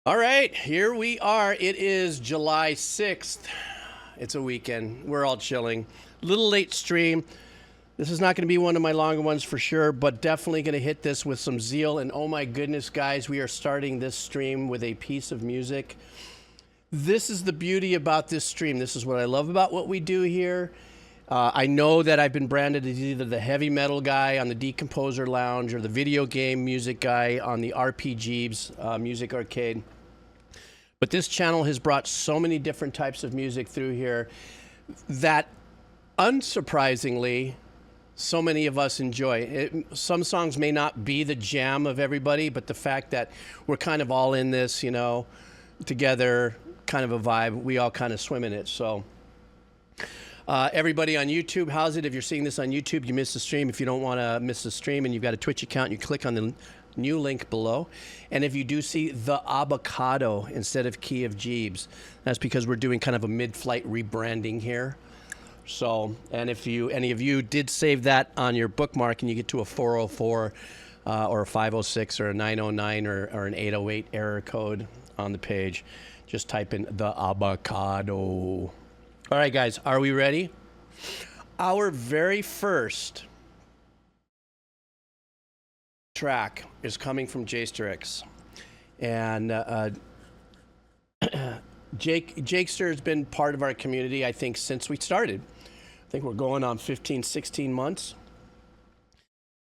All right, here we are. It is July 6th. It's a weekend. We're all chilling. Little late stream. This is not going to be one of my longer ones for sure, but definitely going to hit this with some zeal. And oh my goodness, guys, we are starting this stream with a piece of music. This is the beauty about this stream. This is what I love about what we do here. I know that I've been branded as either the heavy metal guy on the Decomposer Lounge or the video game music guy on the RPGs, Music Arcade. But this channel has brought so many different types of music through here that, unsurprisingly, so many of us enjoy it. Some songs may not be the jam of everybody, but the fact that we're kind of all in this, you know, together, kind of a vibe, we all kind of swim in it. So everybody on YouTube, how's it? If you're seeing this on YouTube, you missed the stream. If you don't want to miss the stream and you've got a Twitch account, you click on the new link below. And if you do see the avocado instead of Key of Jeebs, that's because we're doing kind of a mid-flight rebranding here. So, and if any of you did save that on your bookmark and you get to a 404 or a 506 or a 909 or an 808 error code on the page, just type in the avocado. All right, guys, are we ready? Our very first track is coming from Jasterix. And Jakester has been part of our community, I think, since we started. I think we're going on 15, 16 months.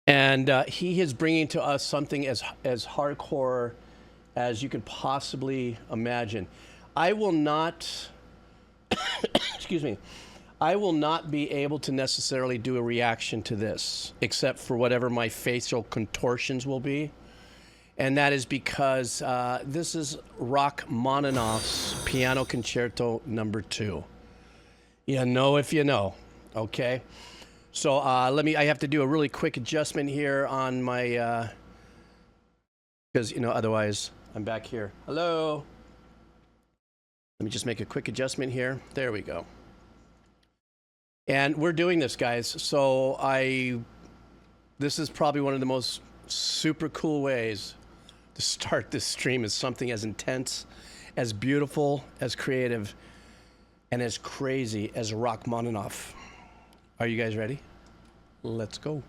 And he is bringing to us something as hardcore as you could possibly imagine. I will not, excuse me, I will not be able to necessarily do a reaction to this, except for whatever my facial contortions will be. And that is because this is Rachmaninoff's Piano Concerto No. 2. You know if you know, okay? So I have to do a really quick adjustment here on my, because, you know, otherwise I'm back here. Hello? Let me just make a quick adjustment here. There we go. And we're doing this, guys. So this is probably one of the most super cool ways to start this stream, is something as intense, as beautiful, as creative, and as crazy as Rachmaninoff. Are you guys ready? Let's go.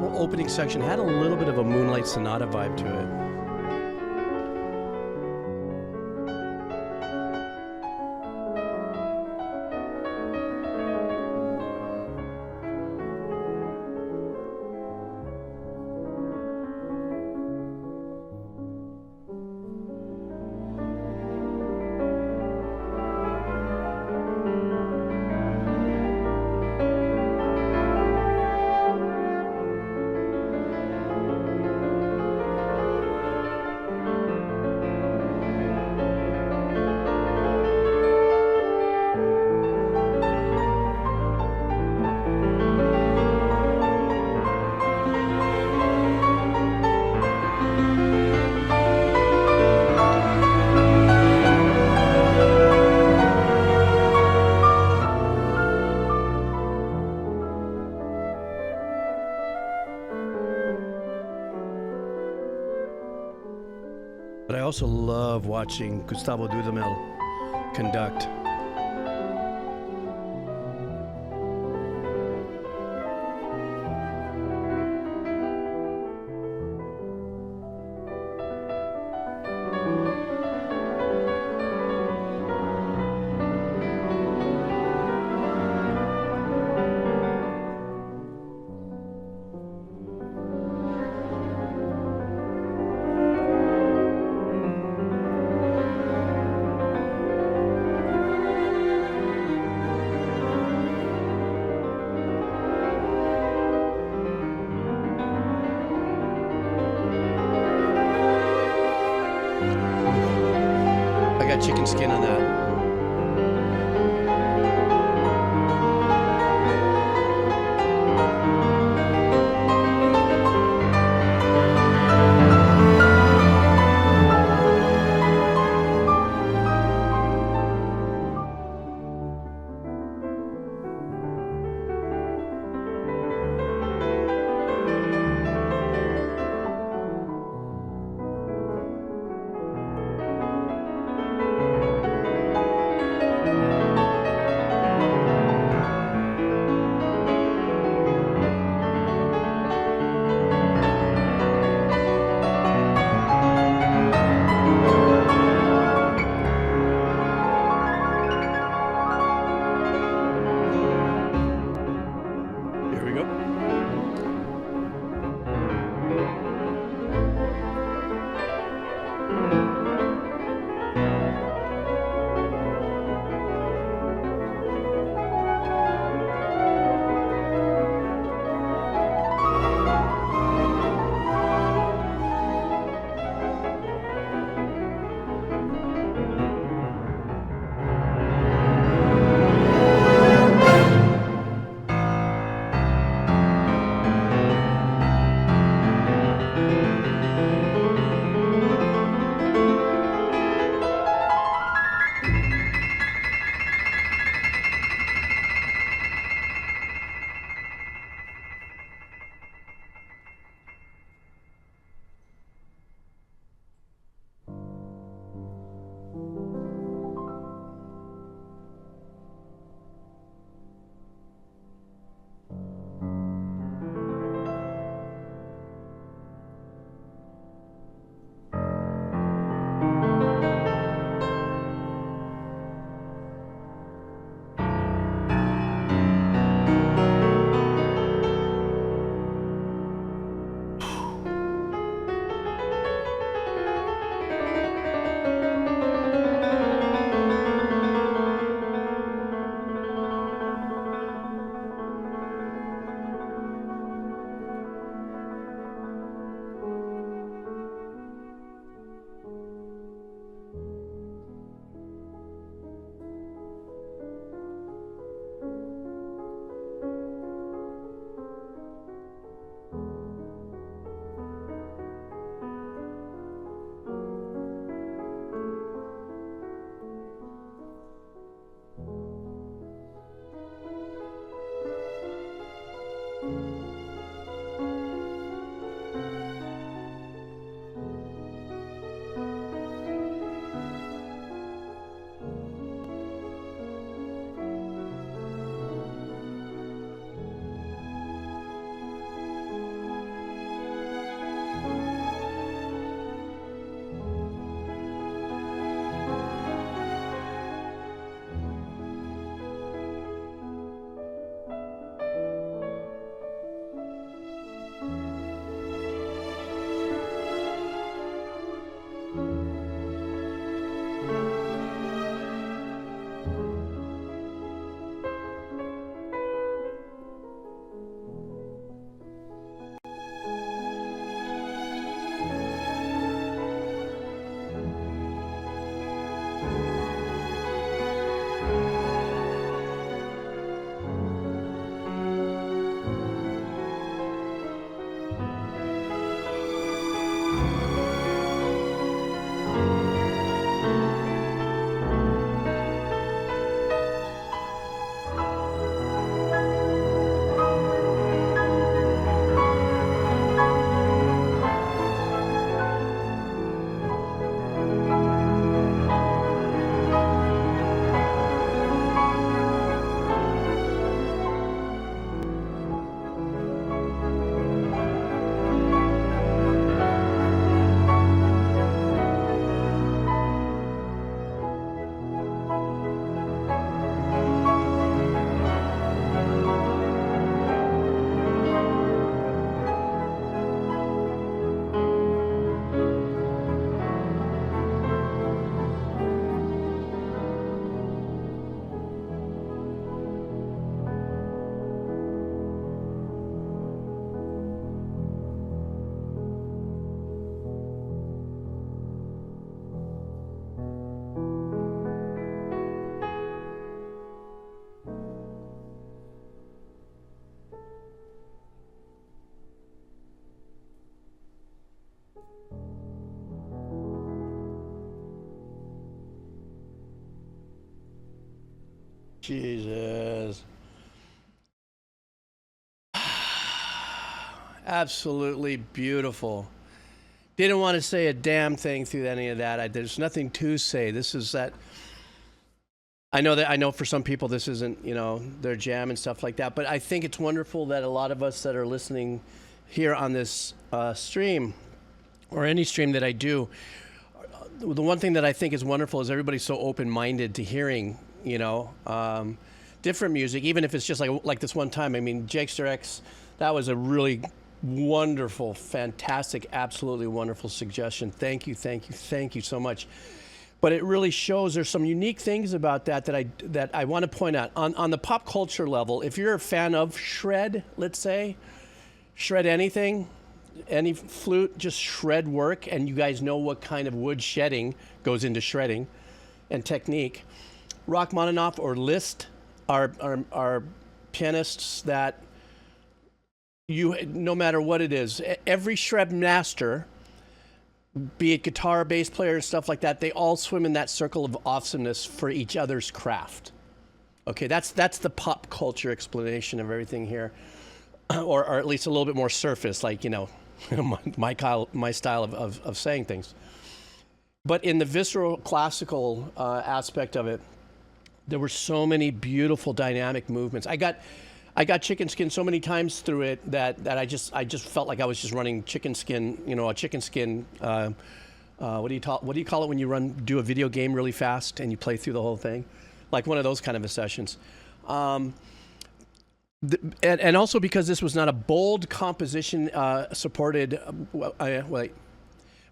whole opening section had a little bit of a Moonlight Sonata vibe to it. But I also love watching Gustavo Dudamel conduct. Chicken skin on that. Jesus. Absolutely beautiful. Didn't want to say a damn thing through any of that. There's nothing to say. This is that. I know for some people this isn't, their jam and stuff like that, but I think it's wonderful that a lot of us that are listening here on this stream, or any stream that I do, the one thing that I think is wonderful is everybody's so open-minded to hearing, different music, even if it's just like this one time. I mean, Jakester X, that was a really wonderful, fantastic, absolutely wonderful suggestion. Thank you so much. But it really shows there's some unique things about that I want to point out. On the pop culture level, if you're a fan of shred, let's say, shred anything, any flute, just shred work, and you guys know what kind of wood shedding goes into shredding and technique. Rachmaninoff or Liszt are pianists that no matter what it is, every shred master, be it guitar, bass player, and stuff like that, they all swim in that circle of awesomeness for each other's craft. Okay, that's the pop culture explanation of everything here, or at least a little bit more surface, like my style of saying things. But in the visceral classical aspect of it, there were so many beautiful dynamic movements. I got chicken skin so many times through it that I just felt like I was just running chicken skin, a chicken skin. What do you call it when you do a video game really fast and you play through the whole thing, like one of those kind of sessions. And also because this was not a bold composition supported,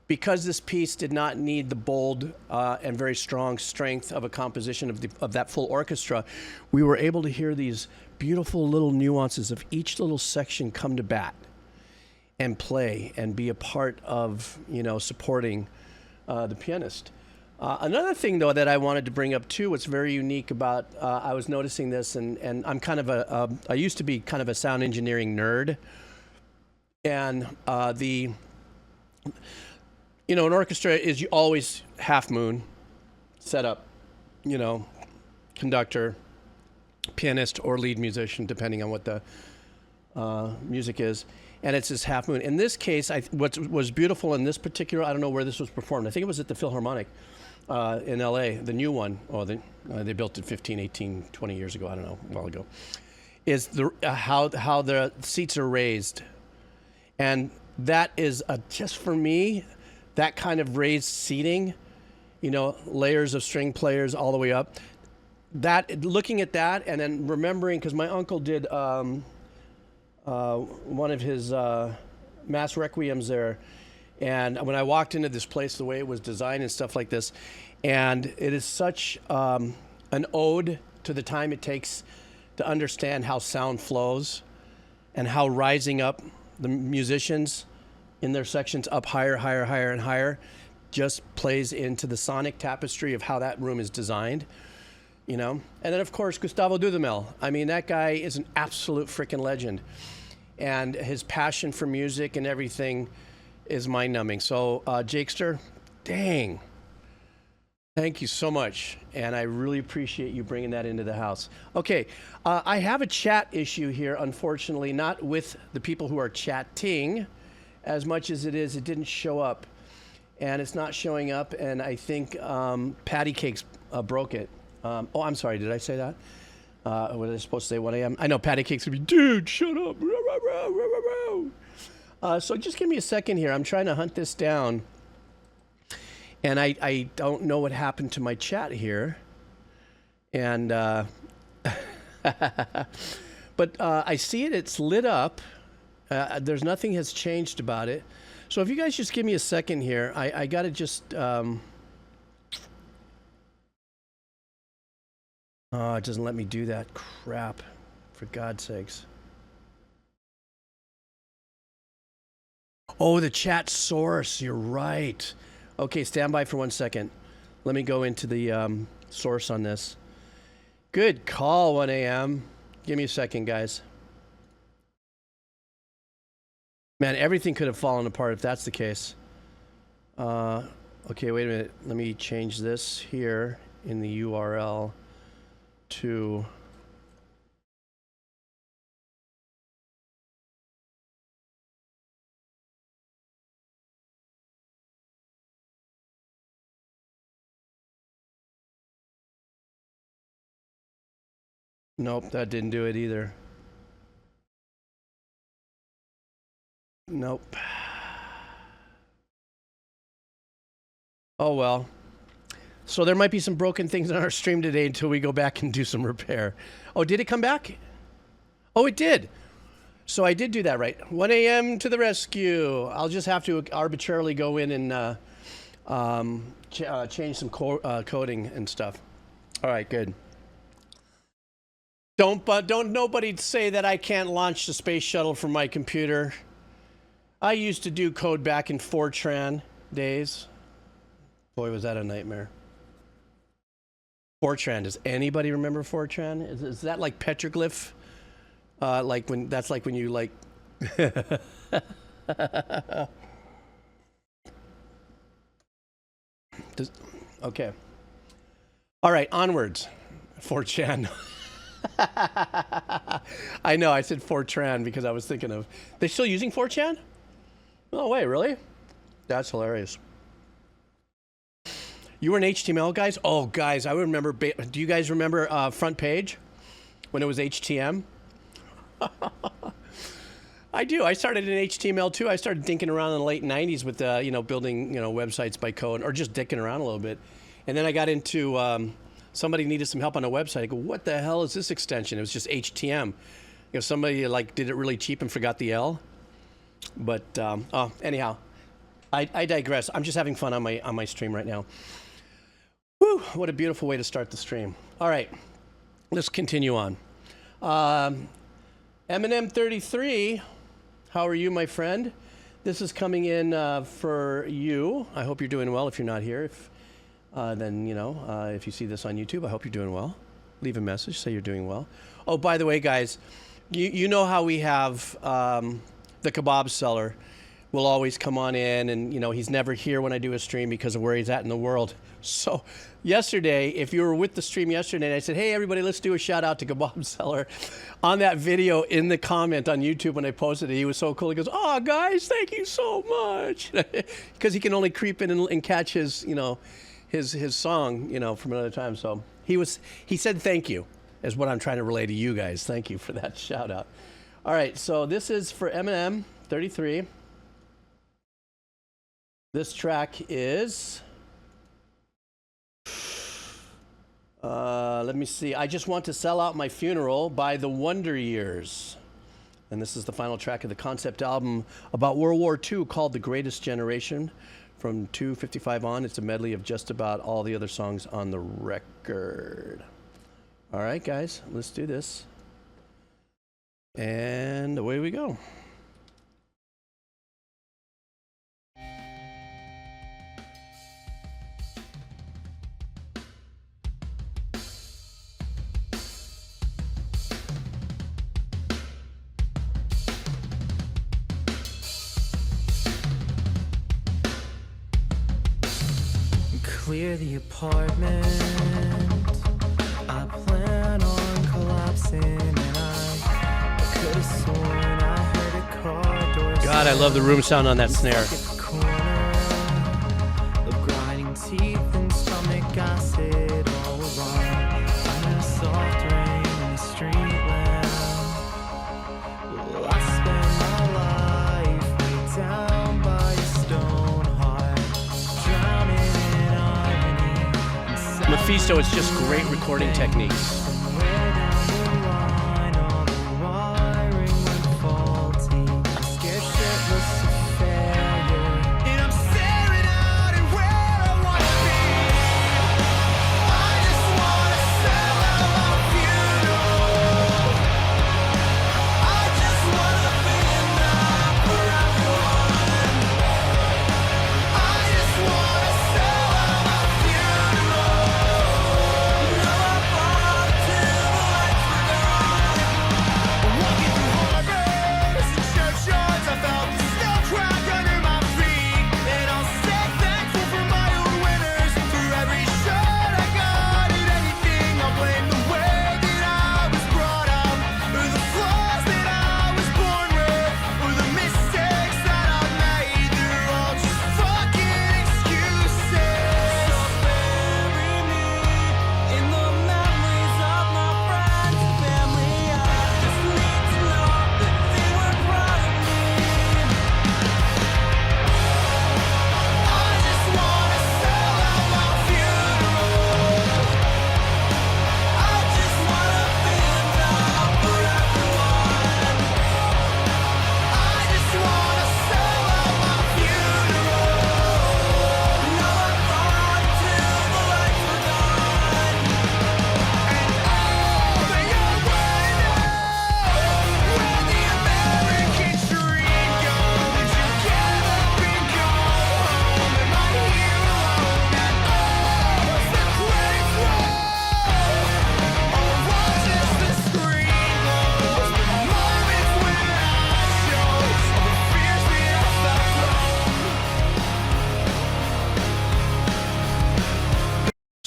because this piece did not need the bold and very strong strength of a composition of that full orchestra, we were able to hear these beautiful little nuances of each little section come to bat and play and be a part of, supporting the pianist. Another thing, though, that I wanted to bring up, too, what's very unique about, I was noticing this, and I'm kind of I used to be kind of a sound engineering nerd, and an orchestra is always half moon, setup, conductor, pianist, or lead musician, depending on what the music is. And it's this half moon. In this case, what was beautiful in this particular, I don't know where this was performed. I think it was at the Philharmonic in LA, the new one. Oh, they built it 15, 18, 20 years ago. I don't know, a while ago. Is how the seats are raised. And that is, just for me, that kind of raised seating, layers of string players all the way up. Looking at that and then remembering, because my uncle did one of his mass requiems there, and when I walked into this place, the way it was designed and stuff like this, and it is such an ode to the time it takes to understand how sound flows and how rising up the musicians in their sections up higher, and higher just plays into the sonic tapestry of how that room is designed. And then, of course, Gustavo Dudamel. I mean, that guy is an absolute freaking legend. And his passion for music and everything is mind-numbing. So, Jakester, dang. Thank you so much. And I really appreciate you bringing that into the house. Okay, I have a chat issue here, unfortunately, not with the people who are chatting as much as it didn't show up. And it's not showing up, and I think Patty Cakes broke it. I'm sorry, did I say that? What was I supposed to say, 1 a.m.? I know Patty Cakes would be, dude, shut up. So just give me a second here. I'm trying to hunt this down. And I don't know what happened to my chat here. And, but I see it, it's lit up. There's nothing has changed about it. So if you guys just give me a second here, I got to just... Oh, it doesn't let me do that. Crap. For God's sakes. Oh, the chat source. You're right. Okay, stand by for 1 second. Let me go into the source on this. Good call, 1 a.m. Give me a second, guys. Man, everything could have fallen apart if that's the case. Okay, wait a minute. Let me change this here in the URL to... Nope, that didn't do it either. Nope. Oh well. So there might be some broken things on our stream today until we go back and do some repair. Oh, did it come back? Oh, it did. So I did do that right. 1 a.m. to the rescue. I'll just have to arbitrarily go in and change some coding and stuff. All right, good. Don't nobody say that I can't launch the space shuttle from my computer. I used to do code back in Fortran days. Boy, was that a nightmare. Fortran, does anybody remember Fortran? Is that like petroglyph? Like when you like... Okay. All right, onwards. Fortran. I know, I said Fortran because I was thinking of... They still using Fortran? No way, really? That's hilarious. You were an HTML guys? Oh, guys, I remember... Do you guys remember Front Page? When it was HTML? I do. I started in HTML too. I started dinking around in the late 90s with, building, websites by code or just dicking around a little bit. And then I got into... somebody needed some help on a website. I go, what the hell is this extension? It was just HTML. Somebody did it really cheap and forgot the L. But anyhow, I digress. I'm just having fun on my stream right now. Whew, what a beautiful way to start the stream. All right, let's continue on. Eminem33, how are you, my friend? This is coming in for you. I hope you're doing well. If you're not here, then, if you see this on YouTube, I hope you're doing well. Leave a message, say you're doing well. Oh, by the way, guys, you know how we have the kebab seller will always come on in and, he's never here when I do a stream because of where he's at in the world. So yesterday, if you were with the stream yesterday, I said, hey, everybody, let's do a shout out to Kebab Seller. On that video in the comment on YouTube when I posted it, he was so cool. He goes, oh, guys, thank you so much. Because he can only creep in and catch his, his song, from another time. So he said thank you is what I'm trying to relay to you guys. Thank you for that shout out. All right, so this is for Eminem 33. This track is, let me see. I Just Want to Sell Out My Funeral by The Wonder Years. And this is the final track of the concept album about World War II called The Greatest Generation. From 2:55 on, it's a medley of just about all the other songs on the record. All right, guys, let's do this. And away we go. Clear the apartment. I plan on collapsing, and I could have sworn I heard a car door. God, I love the room sound on that snare. Of grinding teeth and stomach acid all along. I'm in a soft rain in the street lamp. Well, I spend my life laid down by a stone heart, drowning in irony. Mephisto is just great recording techniques.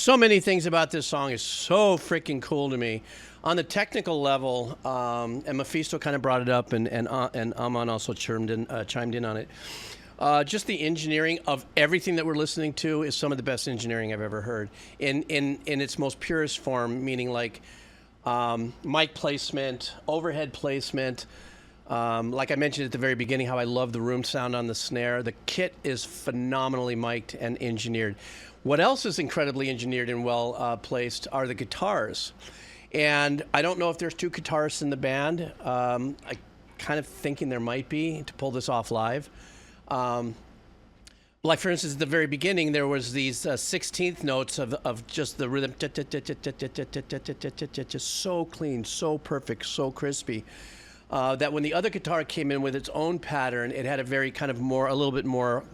So many things about this song is so freaking cool to me. On the technical level, and Mephisto kind of brought it up, and Aman also chimed in on it. Just the engineering of everything that we're listening to is some of the best engineering I've ever heard in its most purest form, meaning like mic placement, overhead placement. Like I mentioned at the very beginning, how I love the room sound on the snare. The kit is phenomenally mic'd and engineered. What else is incredibly engineered and well placed are the guitars. And I don't know if there's two guitarists in the band. I kind of thinking there might be to pull this off live. Like for instance, at the very beginning, there was these 16th notes of just the rhythm, just so clean, so perfect, so crispy. That when the other guitar came in with its own pattern, it had a very kind of more, a little bit more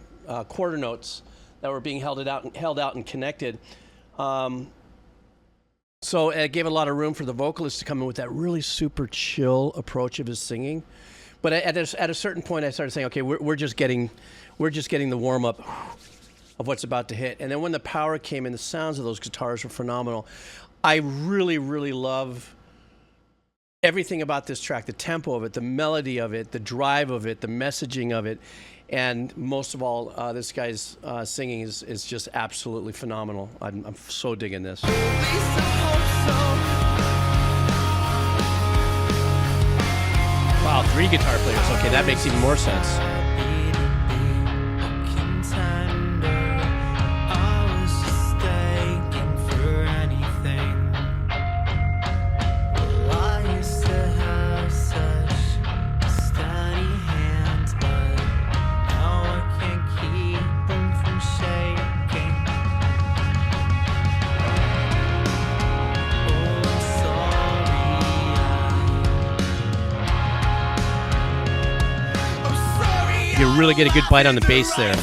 quarter notes that were being held out and connected. So it gave a lot of room for the vocalist to come in with that really super chill approach of his singing. But at a certain point, I started saying, okay, we're just getting the warm up of what's about to hit. And then when the power came in, the sounds of those guitars were phenomenal. I really, really love everything about this track, the tempo of it, the melody of it, the drive of it, the messaging of it. And most of all, this guy's singing is just absolutely phenomenal. I'm so digging this. Wow, 3 guitar players. Okay, that makes even more sense. You really get a good bite on the bass there.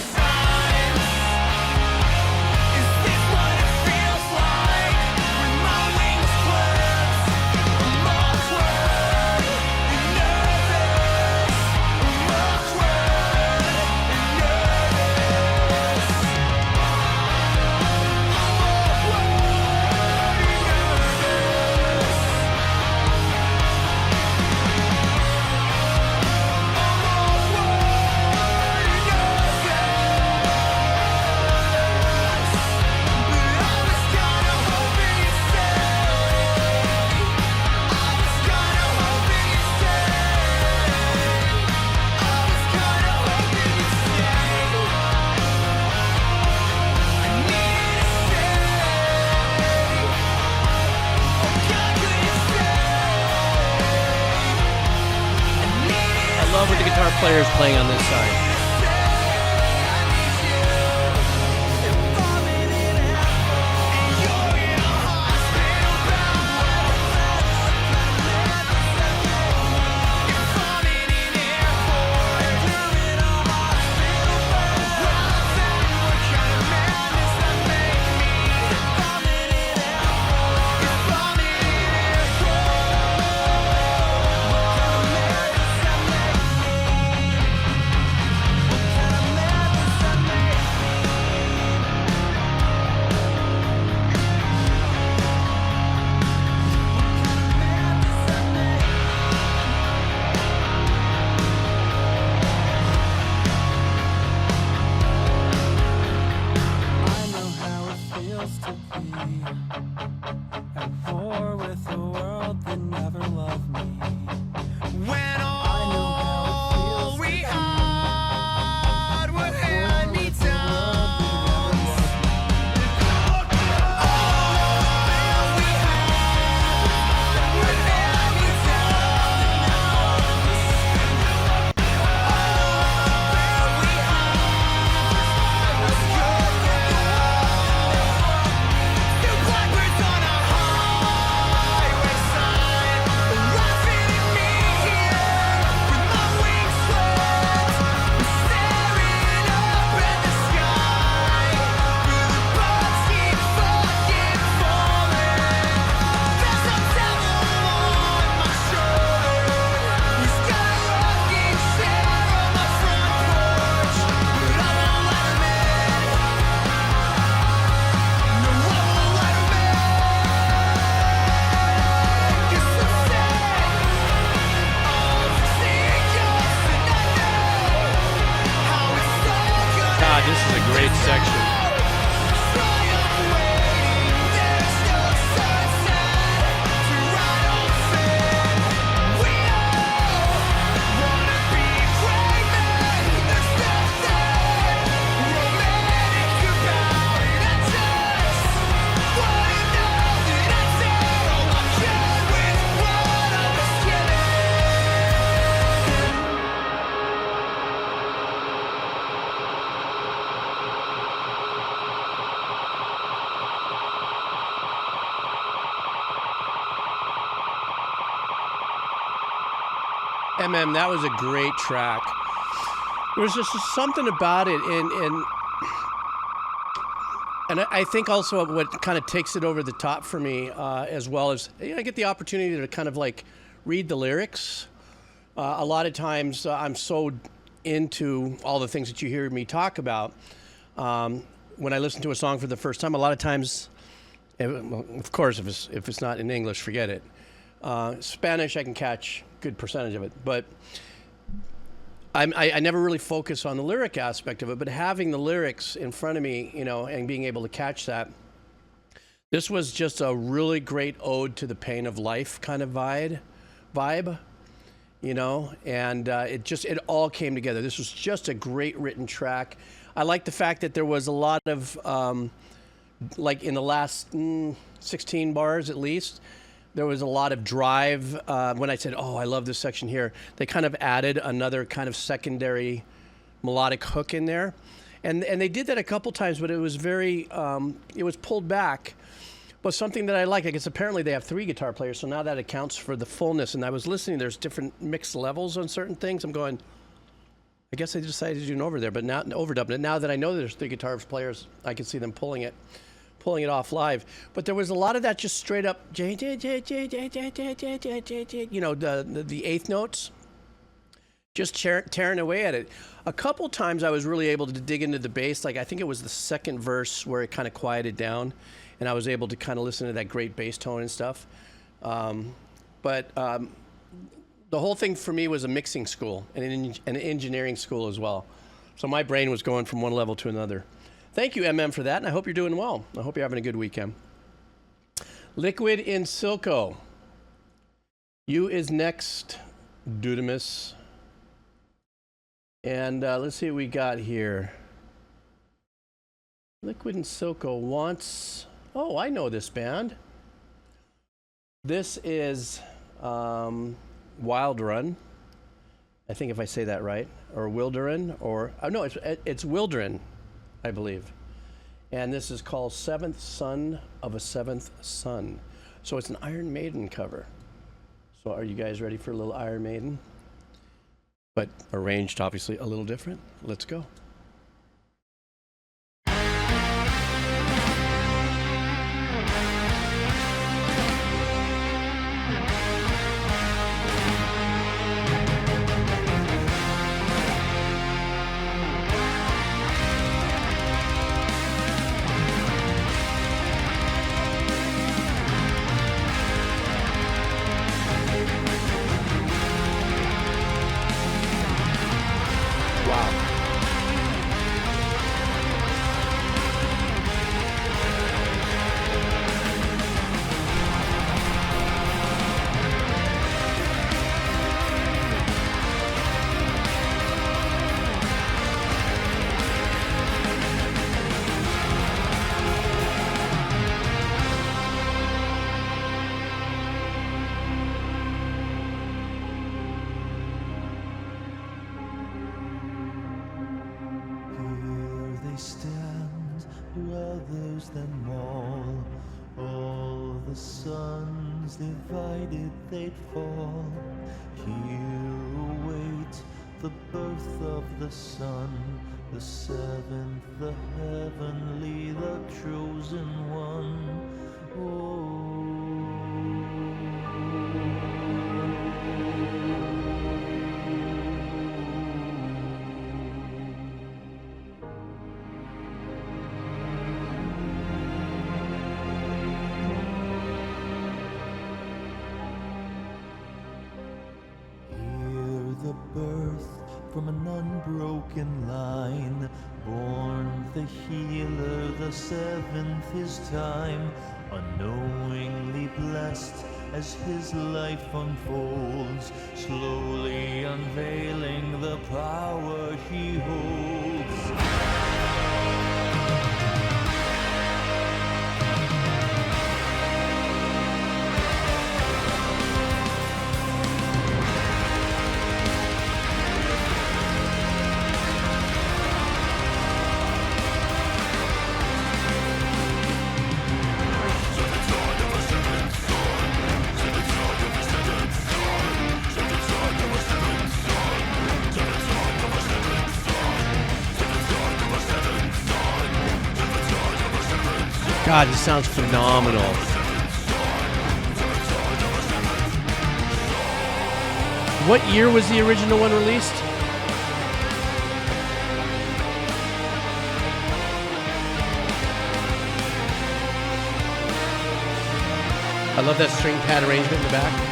Players playing on this side. That was a great track. There was just something about it, and I think also what kind of takes it over the top for me, as well as I get the opportunity to kind of like read the lyrics. A lot of times I'm so into all the things that you hear me talk about. When I listen to a song for the first time, a lot of times, of course, if it's not in English, forget it. Spanish, I can catch a good percentage of it, but I never really focus on the lyric aspect of it. But having the lyrics in front of me, and being able to catch that, this was just a really great ode to the pain of life kind of vibe, and it all came together. This was just a great written track. I like the fact that there was a lot of, like in the last 16 bars at least, there was a lot of drive. When I said, oh, I love this section here, they kind of added another kind of secondary melodic hook in there. And they did that a couple times, but it was very, it was pulled back. But something that I like, I guess apparently they have 3 guitar players, so now that accounts for the fullness. And I was listening, there's different mixed levels on certain things. I'm going, I guess I decided to do an overdub, but now overdubbing it. Now that I know there's 3 guitar players, I can see them pulling it off live. But there was a lot of that just straight up, the eighth notes, just tearing away at it. A couple times I was really able to dig into the bass. Like I think it was the second verse where it kind of quieted down, and I was able to kind of listen to that great bass tone and stuff. But the whole thing for me was a mixing school and an engineering school as well. So my brain was going from one level to another. Thank you, for that, and I hope you're doing well. I hope you're having a good weekend. Liquid in Silco. You is next, Dudamus. And let's see what we got here. Liquid in Silco wants... Oh, I know this band. This is Wilderun. I think if I say that right. Or Wilderun, or... Oh, no, it's Wilderun, I believe. And this is called Seventh Son of a Seventh Son. So it's an Iron Maiden cover. So are you guys ready for a little Iron Maiden? But arranged, obviously, a little different. Let's go. Divided they'd fall. Here await the birth of the sun, the seventh, the heavenly, the chosen one. From an unbroken line, born the healer, the seventh his time, unknowingly blessed as his life unfolds, slowly unveiling the power he holds. God, this sounds phenomenal. What year was the original one released? I love that string pad arrangement in the back.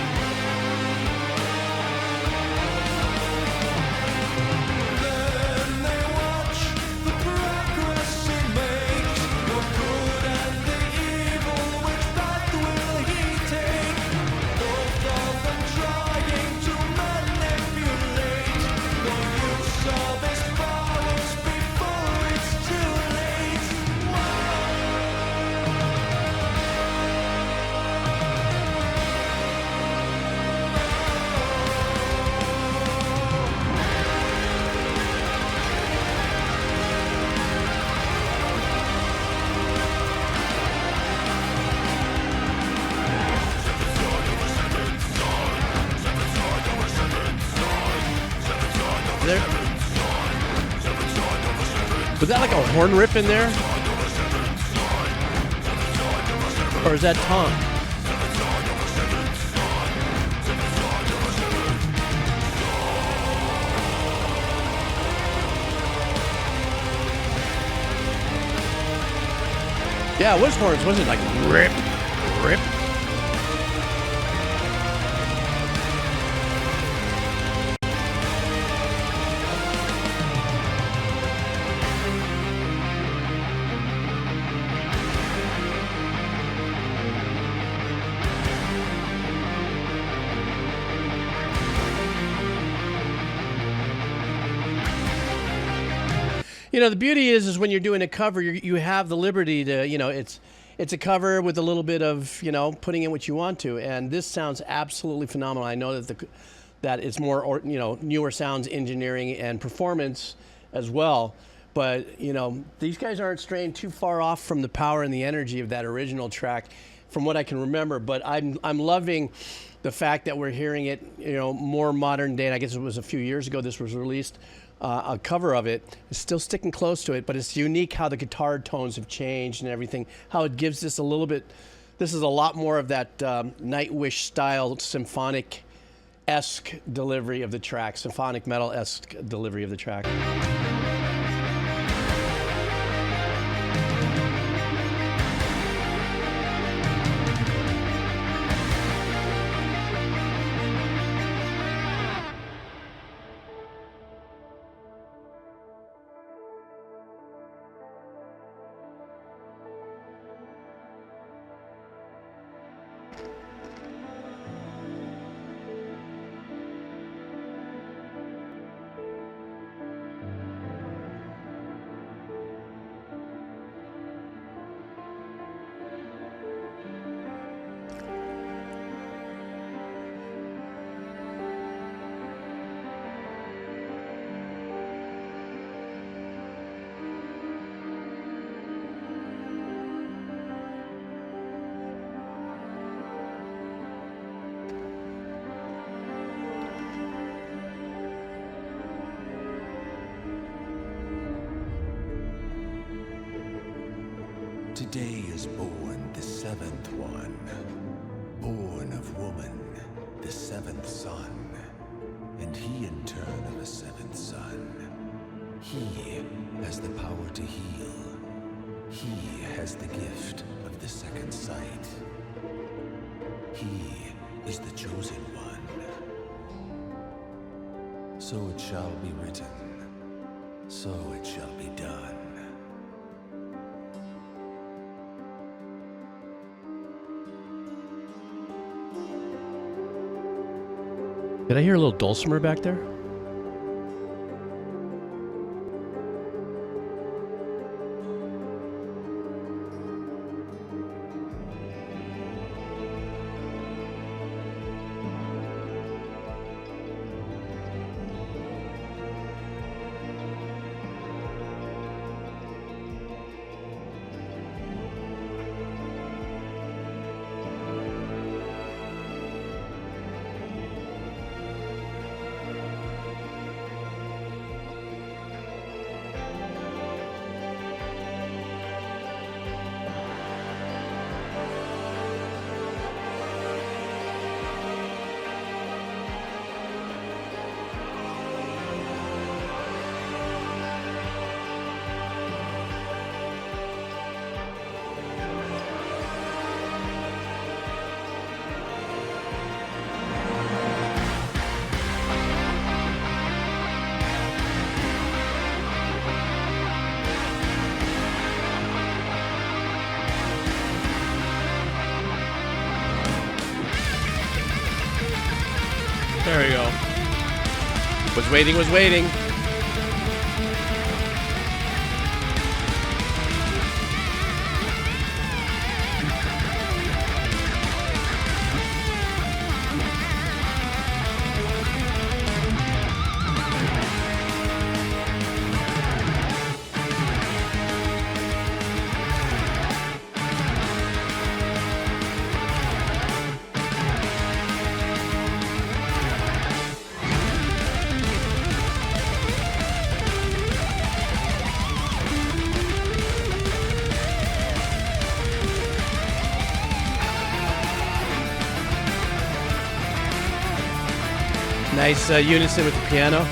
There. Was that like a horn rip in there? Or is that Tom? Yeah, it was horns, wasn't it? Like rip, rip. You know, the beauty is when you're doing a cover, you have the liberty to, you know, it's a cover with a little bit of, you know, putting in what you want to. And this sounds absolutely phenomenal. I know that it's more, you know, newer sounds engineering and performance as well. But, you know, these guys aren't straying too far off from the power and the energy of that original track from what I can remember. But I'm loving the fact that we're hearing it, you know, more modern day. And I guess it was a few years ago this was released. A cover of it is still sticking close to it, but it's unique how the guitar tones have changed and everything, how it gives this a little bit, this is a lot more of that Nightwish style symphonic-esque delivery of the track, symphonic metal-esque delivery of the track. Today is born the seventh one, born of woman, the seventh son, and he in turn of a seventh son. He has the power to heal. He has the gift of the second sight. He is the chosen one. So it shall be written, so it shall be done. Did I hear a little dulcimer back there? There we go. Was waiting, was waiting. Nice unison with the piano.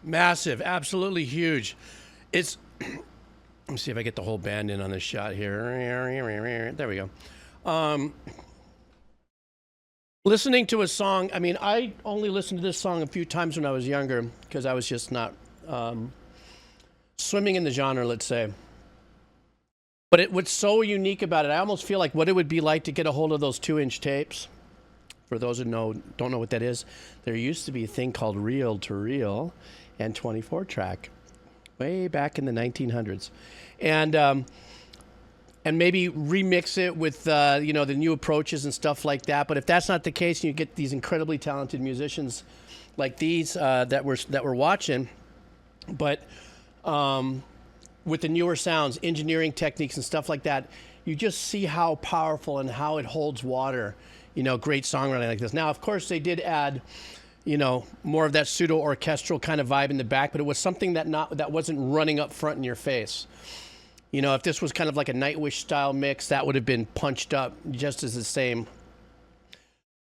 Massive, absolutely huge. It's, let me see if I get the whole band in on this shot here. There we go. Listening to a song, I mean, I only listened to this song a few times when I was younger because I was just not swimming in the genre, let's say. But what's so unique about it, I almost feel like what it would be like to get a hold of those 2-inch tapes. For those who don't know what that is, there used to be a thing called reel-to-reel and 24-track way back in the 1900s. And maybe remix it with the new approaches and stuff like that. But if that's not the case, and you get these incredibly talented musicians like these that we're watching, but with the newer sounds, engineering techniques and stuff like that, you just see how powerful and how it holds water. Great songwriting like this. Now, of course, they did add, more of that pseudo orchestral kind of vibe in the back, but it was something that wasn't running up front in your face. If this was kind of like a Nightwish style mix, that would have been punched up just as the same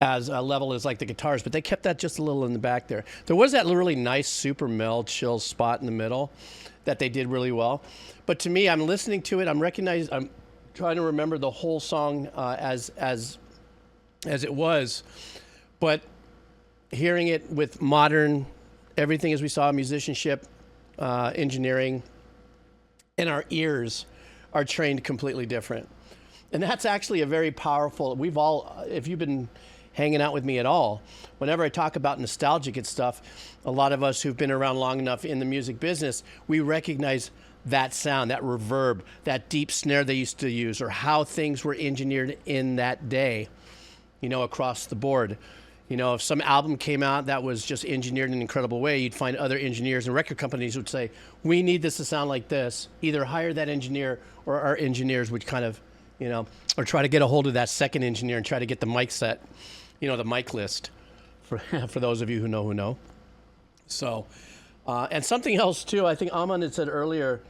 as level as like the guitars, but they kept that just a little in the back there. There was that really nice super meld chill spot in the middle that they did really well. But to me, I'm listening to it, I'm trying to remember the whole song as it was, but hearing it with modern everything as we saw, musicianship, engineering, and our ears are trained completely different. And that's actually a very powerful, if you've been hanging out with me at all, whenever I talk about nostalgic and stuff, a lot of us who've been around long enough in the music business, we recognize that sound, that reverb, that deep snare they used to use, or how things were engineered in that day, across the board. If some album came out that was just engineered in an incredible way, you'd find other engineers and record companies would say, we need this to sound like this. Either hire that engineer, or our engineers would kind of, or try to get a hold of that second engineer and try to get the mic set, you know, the mic list for for those of you who know. So, and something else too. I think Aman had said earlier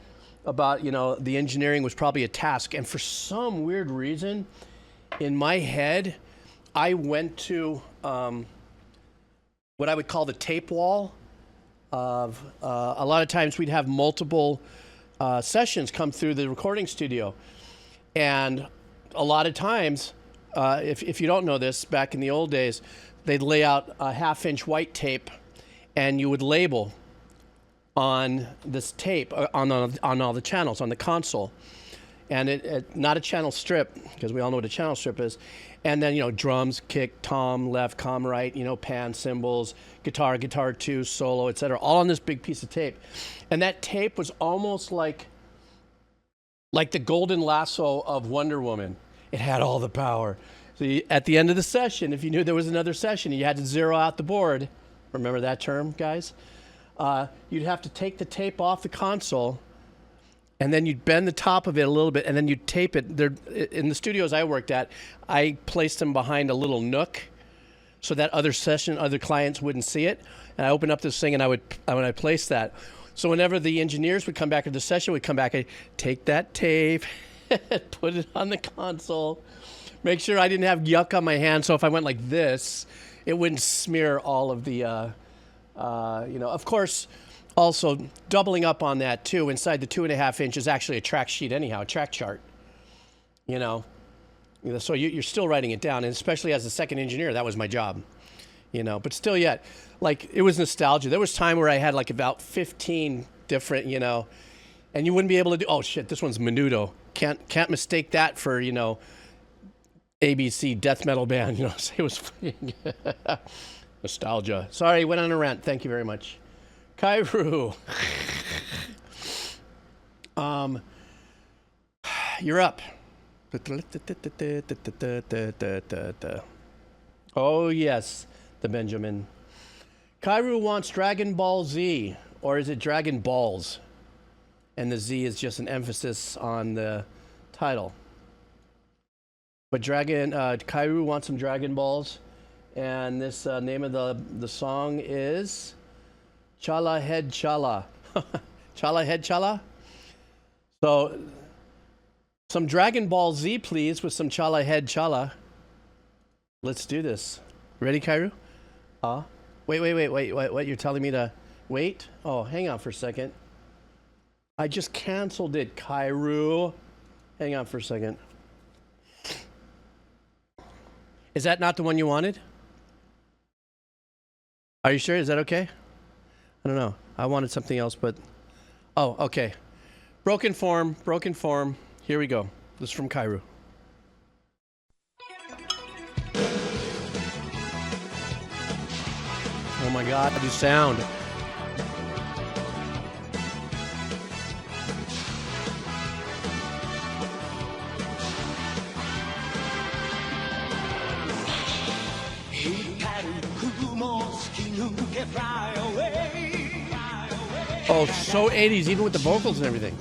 about, you know, the engineering was probably a task, and for some weird reason, in my head, I went to what I would call the tape wall of a lot of times we'd have multiple sessions come through the recording studio, and a lot of times, if you don't know this, back in the old days, they'd lay out a 1/2-inch white tape, and you would label on this tape on all the channels on the console, and it not a channel strip, because we all know what a channel strip is, and then, you know, drums, kick, tom, left, com, right, you know, pan, cymbals, guitar 2, solo, etc., all on this big piece of tape. And that tape was almost like the golden lasso of Wonder Woman. It had all the power. So at the end of the session, if you knew there was another session, you had to zero out the board. Remember that term, guys? You'd have to take the tape off the console, and then you'd bend the top of it a little bit, and then you'd tape it. There, in the studios I worked at, I placed them behind a little nook so that other clients wouldn't see it. And I opened up this thing, and when I placed that. So whenever the engineers would come back to the session, would come back, I'd take that tape, put it on the console, make sure I didn't have yuck on my hand, so if I went like this, it wouldn't smear all of the, you know, of course, also doubling up on that too, inside the 2.5 inch is actually a track sheet anyhow, a track chart, you know. So you're still writing it down, and especially as a second engineer, that was my job, you know. But still yet, like, it was nostalgia. There was time where I had like about 15 different, you know, and you wouldn't be able to do, oh shit, this one's Menudo. Can't mistake that for, you know, ABC death metal band, you know. It was nostalgia. Sorry, went on a rant. Thank you very much. Kairu. You're up. Oh yes, the Benjamin. Kairu wants Dragon Ball Z, or is it Dragon Balls? And the Z is just an emphasis on the title. But Kairu wants some Dragon Balls, and this name of the song is Chala Head Chala. Chala Head Chala? So, some Dragon Ball Z, please, with some Chala Head Chala. Let's do this. Ready, Kairu? Wait. What? You're telling me to wait? Oh, hang on for a second. I just canceled it, Kairu. Hang on for a second. Is that not the one you wanted? Are you sure? Is that okay? I don't know. I wanted something else, but... Oh, okay. Broken form. Here we go. This is from Kairu. Oh my God, the sound. Oh, so 80s, even with the vocals and everything.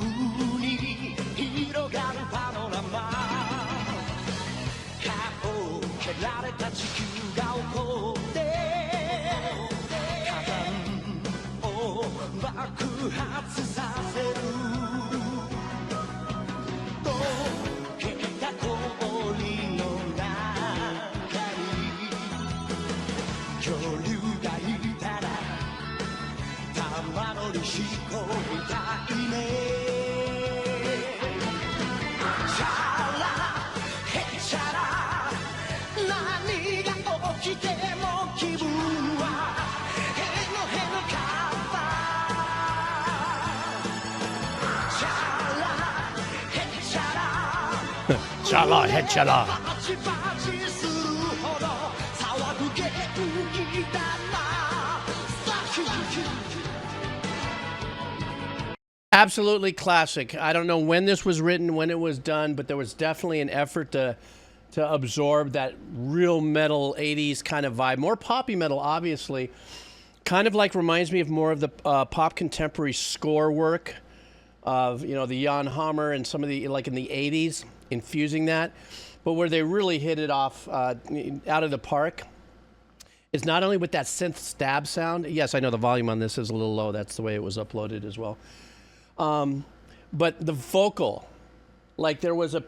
Chala, head chala. Absolutely classic. I don't know when this was written, when it was done, but there was definitely an effort to absorb that real metal 80s kind of vibe. More poppy metal, obviously. Kind of like reminds me of more of the pop contemporary score work of, you know, the Jan Hammer and some of the, like in the 80s, infusing that. But where they really hit it off out of the park is not only with that synth stab sound. Yes, I know the volume on this is a little low. That's the way it was uploaded as well. But the vocal, like there was a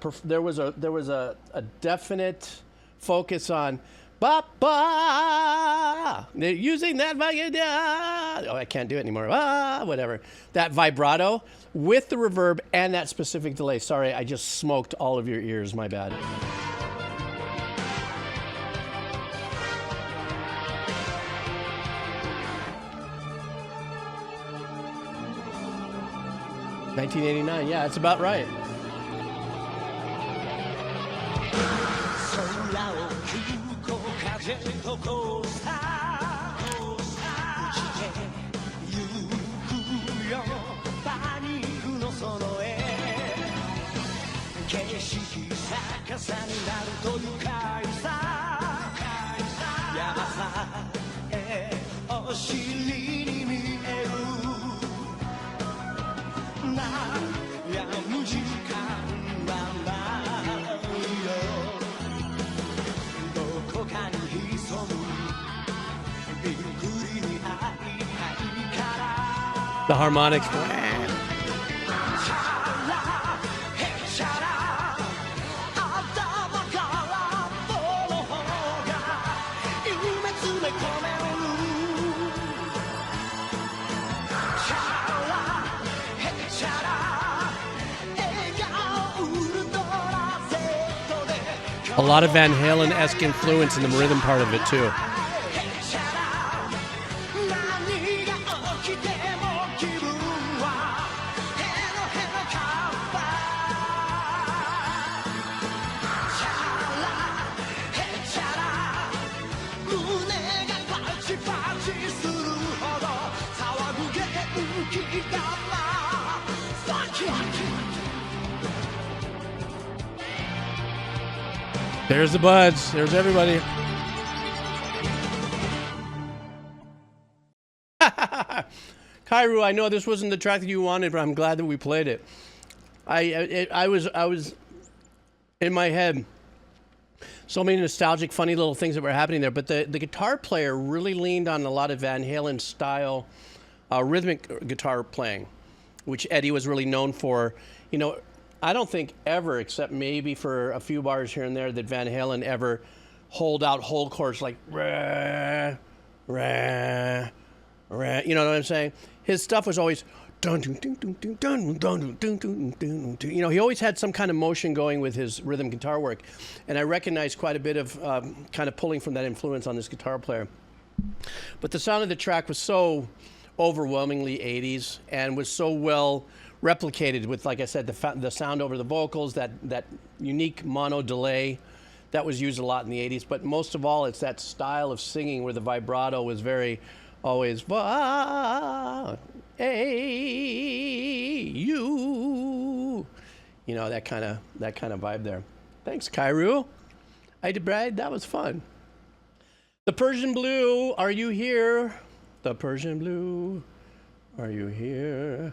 definite focus on ba ba. They're using that oh, I can't do it anymore. Whatever. That vibrato with the reverb and that specific delay. Sorry, I just smoked all of your ears. My bad. $1989, yeah, that's about right. The harmonics. A lot of Van Halen-esque influence in the rhythm part of it too. There's the buds. There's everybody. Kairu, I know this wasn't the track that you wanted, but I'm glad that we played it. I was in my head. So many nostalgic, funny little things that were happening there. But the guitar player really leaned on a lot of Van Halen style rhythmic guitar playing, which Eddie was really known for. You know, I don't think ever, except maybe for a few bars here and there, that Van Halen ever hold out whole chords like rah, rah, rah. You know what I'm saying? His stuff was always dun dun dun dun dun dun dun dun dun dun. You know, he always had some kind of motion going with his rhythm guitar work, and I recognized quite a bit of kind of pulling from that influence on this guitar player. But the sound of the track was so overwhelmingly 80s and was so well replicated with, like I said, the sound over the vocals, that unique mono delay that was used a lot in the 80s. But most of all, it's that style of singing where the vibrato was very always you know, that kind of vibe there. Thanks, Kairu. I did, Brad. That was fun. The Persian Blue, are you here? The Persian Blue, are you here?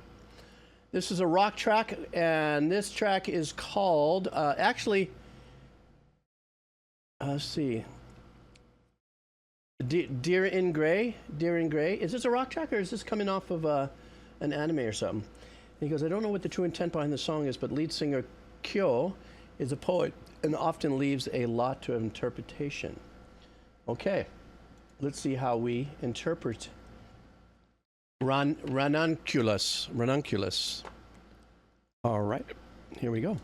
This is a rock track, and this track is called, let's see, Dir En Grey. Dir En Grey. Is this a rock track, or is this coming off of an anime or something? And he goes, I don't know what the true intent behind the song is, but lead singer Kyo is a poet and often leaves a lot to interpretation. Okay, let's see how we interpret Ranunculus. Ranunculus. All right, here we go.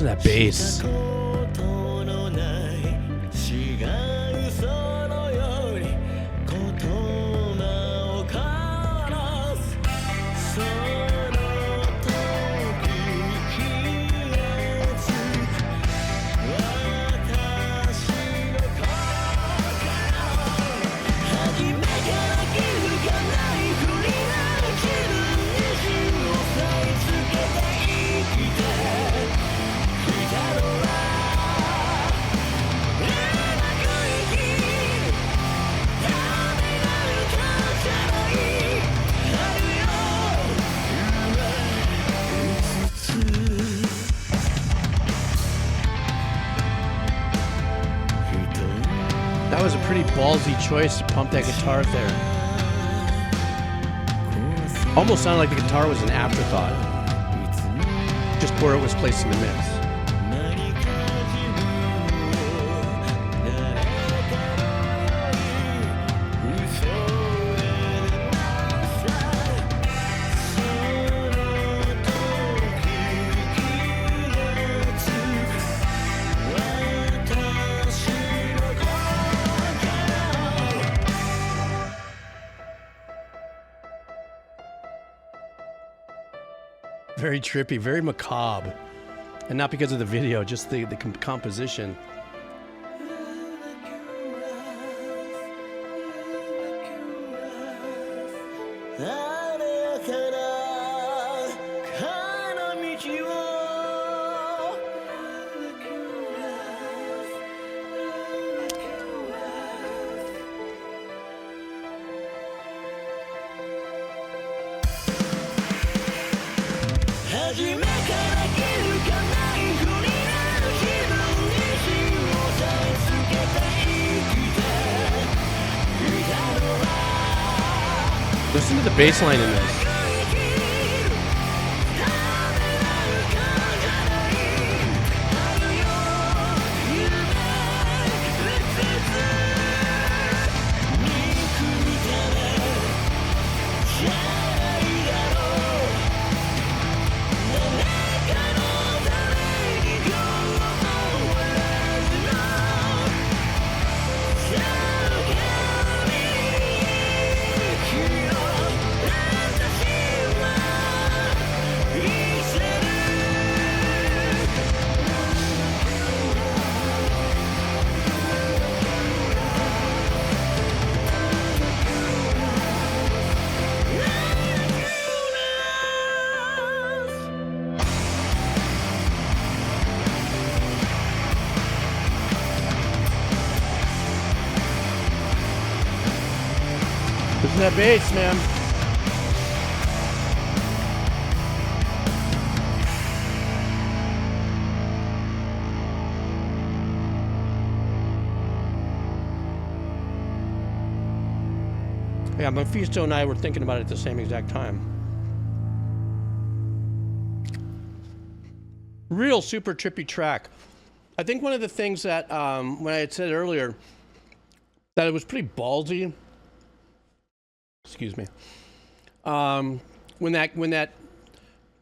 Listen to that bass. That was a pretty ballsy choice to pump that guitar there. Almost sounded like the guitar was an afterthought, just where it was placed in the mix. Very trippy, very macabre. And not because of the video, just the composition. Listen to the bass line in this. That bass, man. Yeah, Mephisto and I were thinking about it at the same exact time. Real super trippy track. I think one of the things that, when I had said earlier, that it was pretty ballsy. Excuse me. When that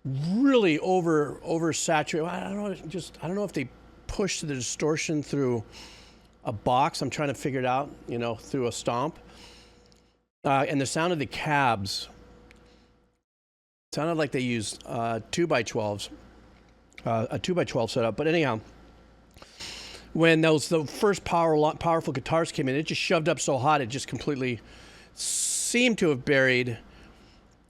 really oversaturated, I don't know if they pushed the distortion through a box. I'm trying to figure it out, through a stomp. And the sound of the cabs sounded like they used 2x12s, a 2x12 setup. But anyhow, when the first powerful guitars came in, it just shoved up so hot it just completely seemed to have buried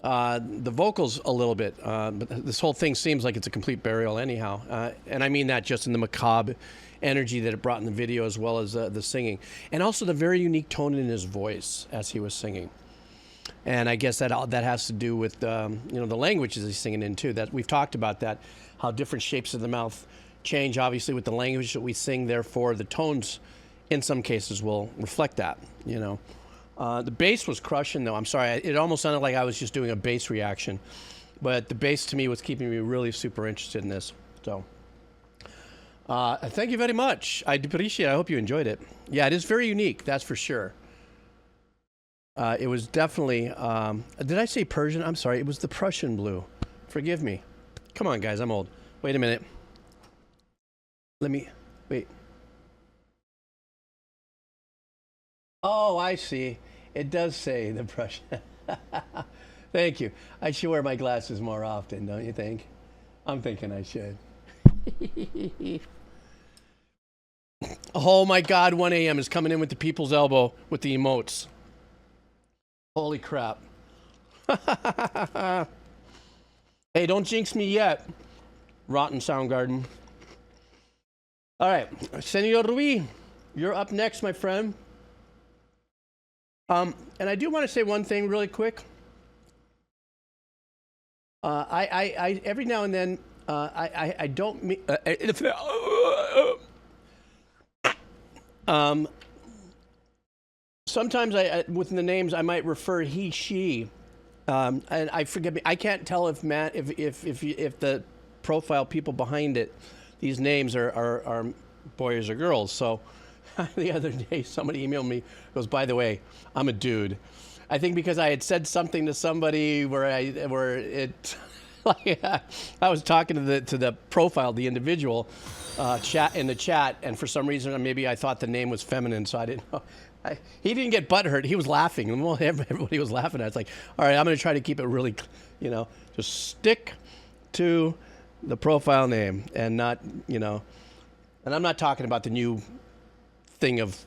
the vocals a little bit. But this whole thing seems like it's a complete burial anyhow. And I mean that just in the macabre energy that it brought in the video, as well as the singing. And also the very unique tone in his voice as he was singing. And I guess that has to do with the languages he's singing in too. That we've talked about that, how different shapes of the mouth change obviously with the language that we sing. Therefore, the tones in some cases will reflect that. The bass was crushing though. I'm sorry, it almost sounded like I was just doing a bass reaction, but the bass to me was keeping me really super interested in this. So, thank you very much. I appreciate it. I hope you enjoyed it. Yeah, it is very unique. That's for sure. It was definitely, did I say Persian? I'm sorry, it was the Prussian blue. Forgive me. Come on, guys, I'm old. Wait a minute. Let me, wait. Oh, I see. It does say the brush. Thank you. I should wear my glasses more often, don't you think? I'm thinking I should. Oh my God, 1 a.m. is coming in with the people's elbow with the emotes. Holy crap. Hey, don't jinx me yet. Rotten Soundgarden. All right, Senor Rui, you're up next, my friend. And I do want to say one thing really quick. I every now and then, I don't mean, sometimes with the names I might refer he, she, and I forgive me. I can't tell if Matt, if the profile people behind it, these names are boys or girls. So the other day somebody emailed me, goes, by the way, I'm a dude. I think because I had said something to somebody where it like I was talking to the profile, the individual chat in the chat, and for some reason maybe I thought the name was feminine, so I didn't know. He didn't get butthurt. He was laughing, and everybody was laughing at it. It's like, all right, I'm going to try to keep it really, just stick to the profile name and not, and I'm not talking about the new thing of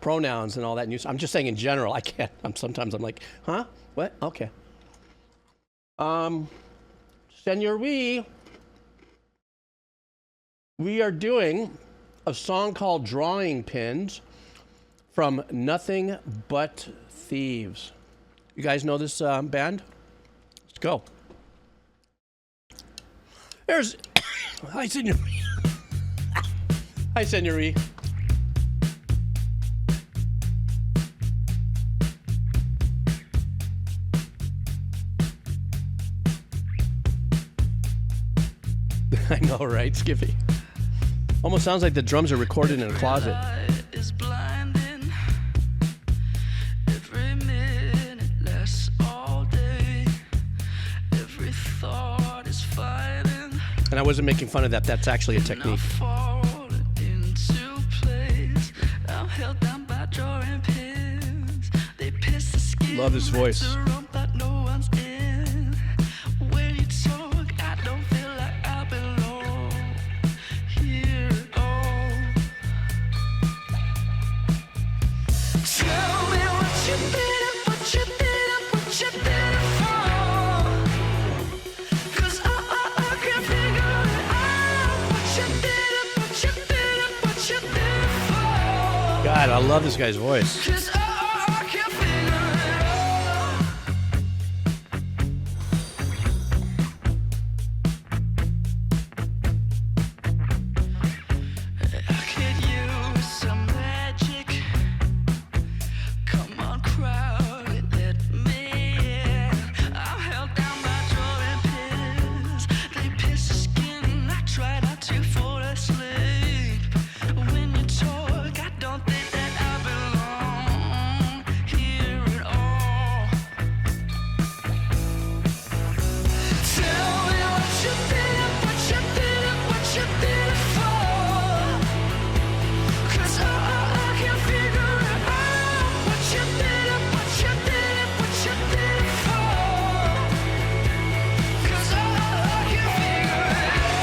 pronouns and all that news. I'm just saying in general. I can't. Sometimes I'm like, huh? What? Okay. Senor we are doing a song called Drawing Pins from Nothing But Thieves. You guys know this band? Let's go. There's... Hi, Senor. Hi, Senor. I know, right, Skippy? Almost sounds like the drums are recorded in a closet. Is blinding. Every minute lasts all day. Every thought is fighting. And I wasn't making fun of that. That's actually a technique. Into place. I'm held down by drawing pins. They pierce the skin. Love this voice. That no one's in. When you talk, I don't feel like I belong here at all. Tell me what you did and what you did and what you did it for. 'Cause I can't figure it out. What you did and what you did and what you did it for. God, I love this guy's voice. 'Cause I can't figure it out. I could use some magic. Come on, crowd, let me in. I'm held down by drawing pins. They pierce the skin. I try not to fall asleep. When you talk, I don't think that I belong here at all. Tell me what you did and what you did and what you did it for. 'Cause I can't figure it out. What you did and what you did and what you did it for. 'Cause I can't figure it out.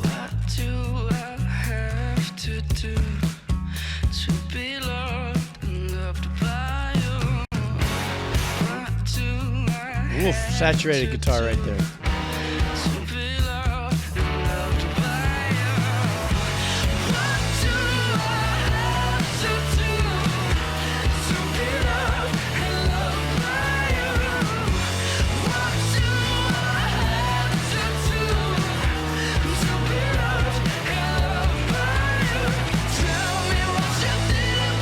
What do I have to do to be loved and loved by you? What do I have Oof, saturated guitar right there. to be loved and loved by you? What do I have to do to be loved and loved by you? What do I have to do to be loved and loved by you? Tell me what you did and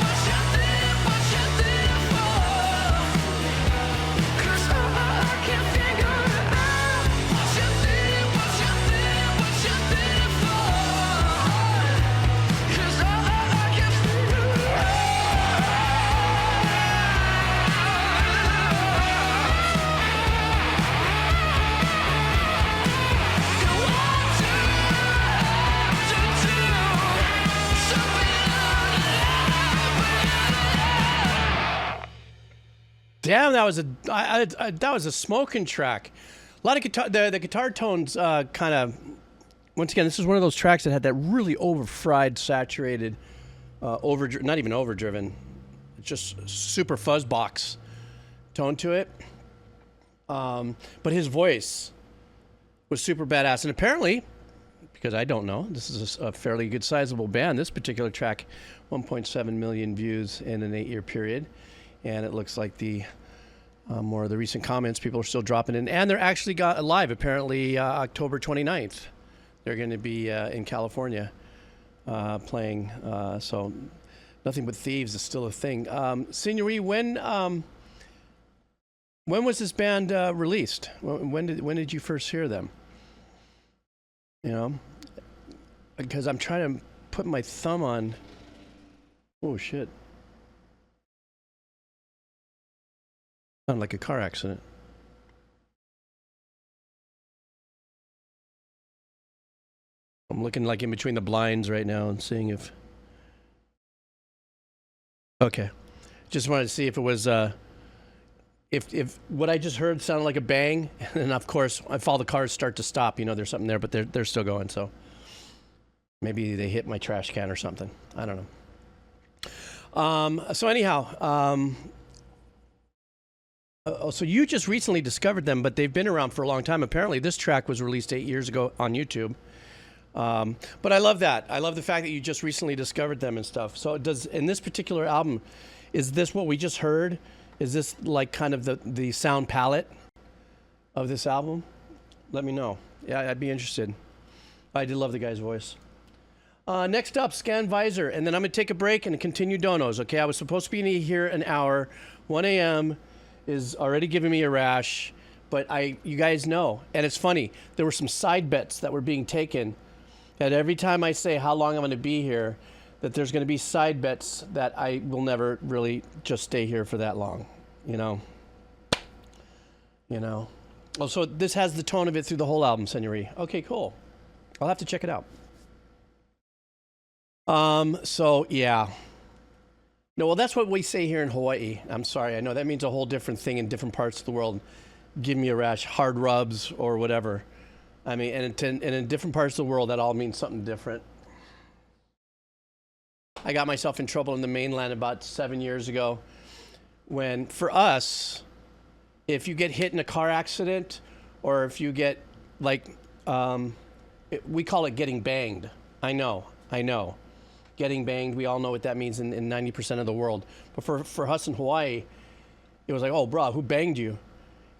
Damn, that was that was a smoking track. A lot of guitar. The guitar tones kind of. Once again, this is one of those tracks that had that really over-fried, saturated, not even overdriven, just super fuzz box tone to it. But his voice was super badass, and apparently, because I don't know, this is a fairly good sizable band. This particular track, 1.7 million views in an 8-year period, and it looks like the more of the recent comments, people are still dropping in, and they're actually got live apparently October 29th. They're going to be in California playing, so Nothing But Thieves is still a thing. Signory, when was this band released? When did you first hear them? You know, because I'm trying to put my thumb on. Oh shit! Sounded like a car accident. I'm looking like in between the blinds right now and seeing if. Okay, just wanted to see if it was if what I just heard sounded like a bang, and of course if all the cars start to stop, you know there's something there, but they're still going. So maybe they hit my trash can or something. I don't know. So anyhow, so you just recently discovered them, but they've been around for a long time. Apparently, this track was released 8 years ago on YouTube. But I love that. I love the fact that you just recently discovered them and stuff. So does in this particular album, is this what we just heard? Is this like kind of the sound palette of this album? Let me know. Yeah, I'd be interested. I did love the guy's voice. Next up, Scan Visor, and then I'm going to take a break and continue donos, okay? I was supposed to be here an hour. 1 a.m. is already giving me a rash, but you guys know. And it's funny, there were some side bets that were being taken that every time I say how long I'm going to be here, that there's going to be side bets that I will never really just stay here for that long, you know? You know? Oh, so this has the tone of it through the whole album, Senorita. Okay, cool. I'll have to check it out. So, yeah. No, well, that's what we say here in Hawaii. I'm sorry. I know that means a whole different thing in different parts of the world. Give me a rash, hard rubs, or whatever. I mean, and in different parts of the world, that all means something different. I got myself in trouble in the mainland about 7 years ago when, for us, if you get hit in a car accident or if you get, like, we call it getting banged. I know. Getting banged, we all know what that means in 90% of the world. But for us in Hawaii, it was like, oh, bro, who banged you?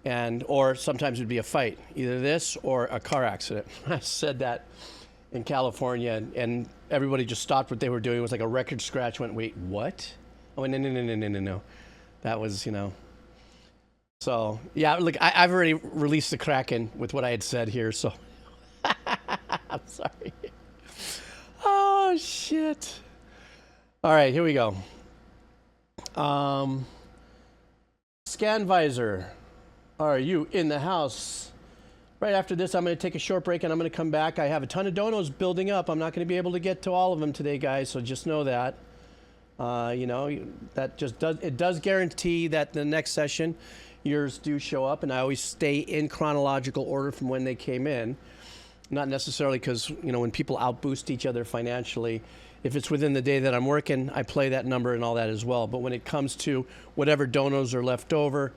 Or sometimes it would be a fight, either this or a car accident. I said that in California, and everybody just stopped what they were doing. It was like a record scratch. Went, wait, what? Oh, no. That was, you know. So, yeah, look, I've already released the Kraken with what I had said here, so. I'm sorry. Oh, shit. All right, here we go. Scan Visor. Are you in the house? Right after this, I'm going to take a short break and I'm going to come back. I have a ton of donos building up. I'm not going to be able to get to all of them today, guys, so just know that. You know, that just does guarantee that the next session, yours do show up, and I always stay in chronological order from when they came in. Not necessarily because, you know, when people outboost each other financially, if it's within the day that I'm working, I play that number and all that as well. But when it comes to whatever donos are left over,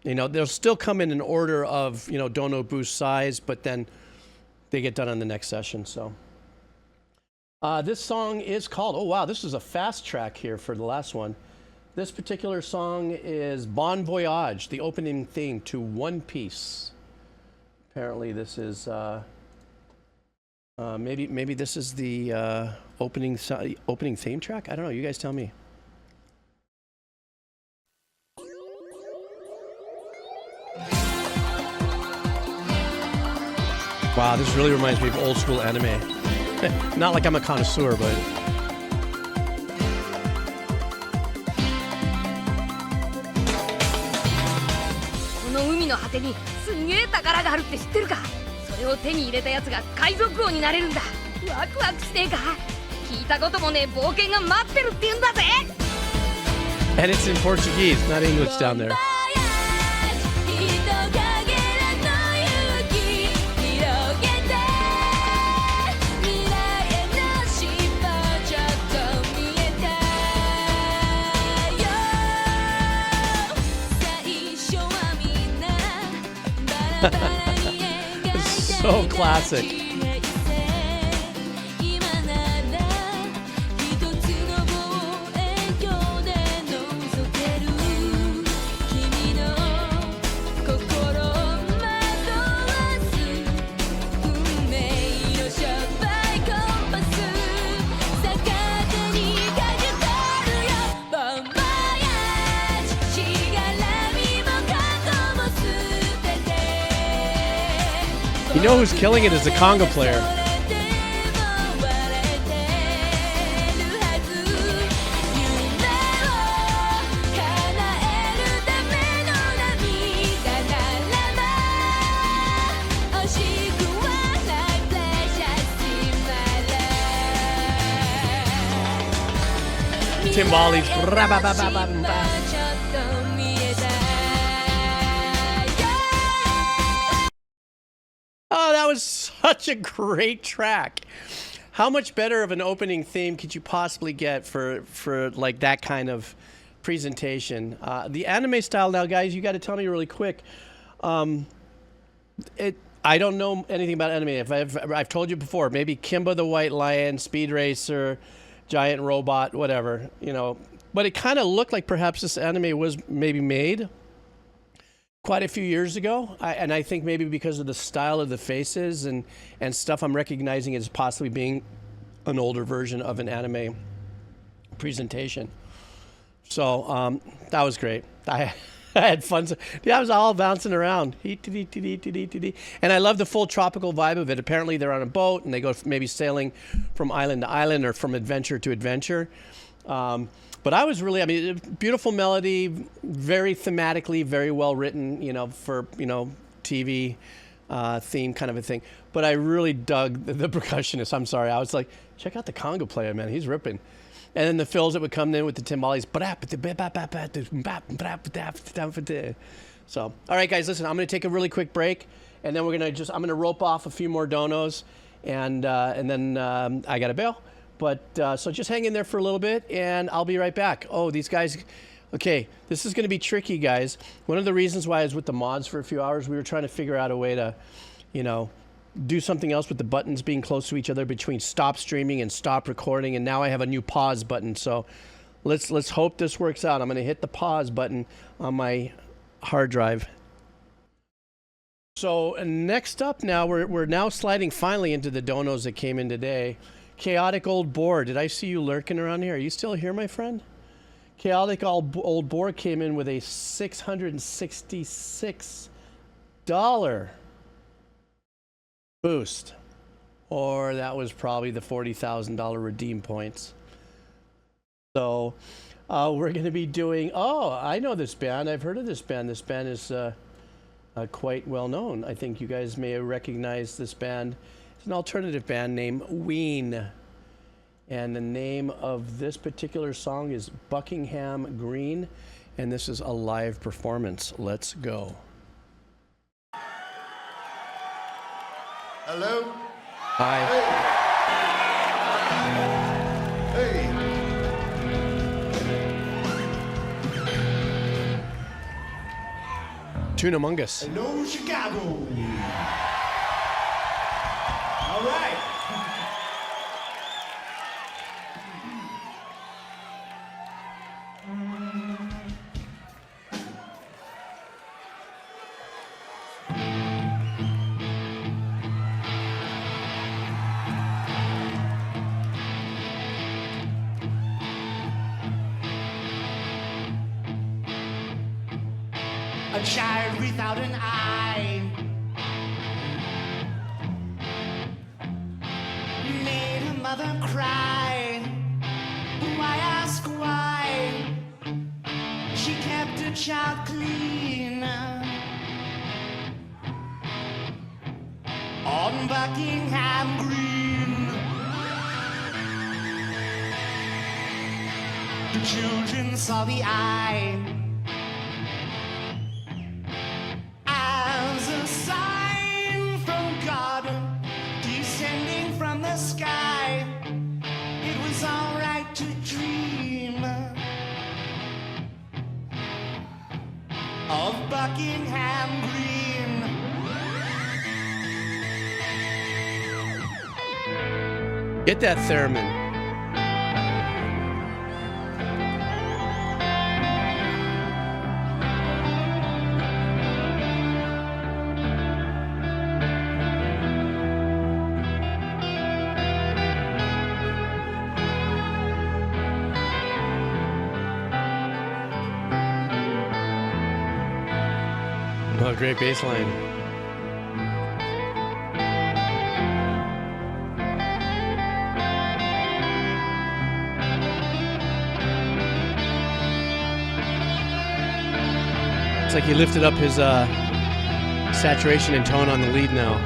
you know, they'll still come in an order of, you know, dono boost size, but then they get done on the next session. So this song is called, oh wow, this is a fast track here for the last one. This particular song is Bon Voyage, the opening theme to One Piece. Apparently this is, maybe this is the opening theme track? I don't know, you guys tell me. Wow, this really reminds me of old school anime. Not like I'm a connoisseur, but... And it's in Portuguese, not English down there. classic. You know who's killing it is the conga player. Timbales. Oh, that was such a great track. How much better of an opening theme could you possibly get for like that kind of presentation? The anime style now, guys, you got to tell me really quick. I don't know anything about anime. I've told you before, maybe Kimba the White Lion, Speed Racer, Giant Robot, whatever, you know. But it kind of looked like perhaps this anime was maybe made quite a few years ago, and I think maybe because of the style of the faces and stuff, I'm recognizing it as possibly being an older version of an anime presentation. So that was great. I had fun. I was all bouncing around. And I love the full tropical vibe of it. Apparently they're on a boat and they go maybe sailing from island to island or from adventure to adventure. But I was really, I mean, beautiful melody, very thematically, very well written, you know, for, you know, TV theme kind of a thing. But I really dug the percussionist. I'm sorry. I was like, check out the conga player, man. He's ripping. And then the fills that would come in with the timbales. So, all right, guys, listen, I'm going to take a really quick break. And then we're going to I'm going to rope off a few more donos. And then I got to bail. But so just hang in there for a little bit, and I'll be right back. Oh, these guys. Okay, this is going to be tricky, guys. One of the reasons why I was with the mods for a few hours, we were trying to figure out a way to, you know, do something else with the buttons being close to each other between stop streaming and stop recording. And now I have a new pause button. So let's hope this works out. I'm going to hit the pause button on my hard drive. So next up now, we're now sliding finally into the donos that came in today. Chaotic Old Boar, did I see you lurking around here? Are you still here, my friend? Chaotic Old Boar came in with a $666 boost. Or that was probably the $40,000 redeem points. So we're going to be doing, oh, I know this band. I've heard of this band. This band is quite well known. I think you guys may recognize this band. It's an alternative band named Ween. And the name of this particular song is Buckingham Green. And this is a live performance. Let's go. Hello? Hi. Hey. Tune Among Us. Hello, Chicago. All right. A child without an eye made her mother cry. Why ask why? She kept her child clean on Buckingham Green. The children saw the eye as a sign from God descending from the sky. It was all right to dream of Buckingham Green. Get that theremin. Oh, great bass line. It's like he lifted up his saturation and tone on the lead now.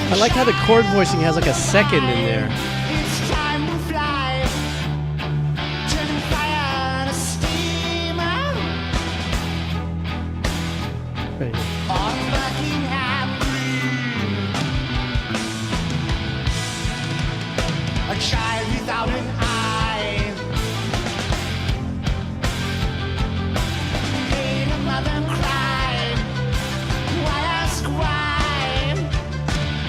I like how the chord voicing has like a second in there. It's time to fly, turning fire to steam Right. on Buckingham Green. A child without an eye, made a mother cry. Why ask why?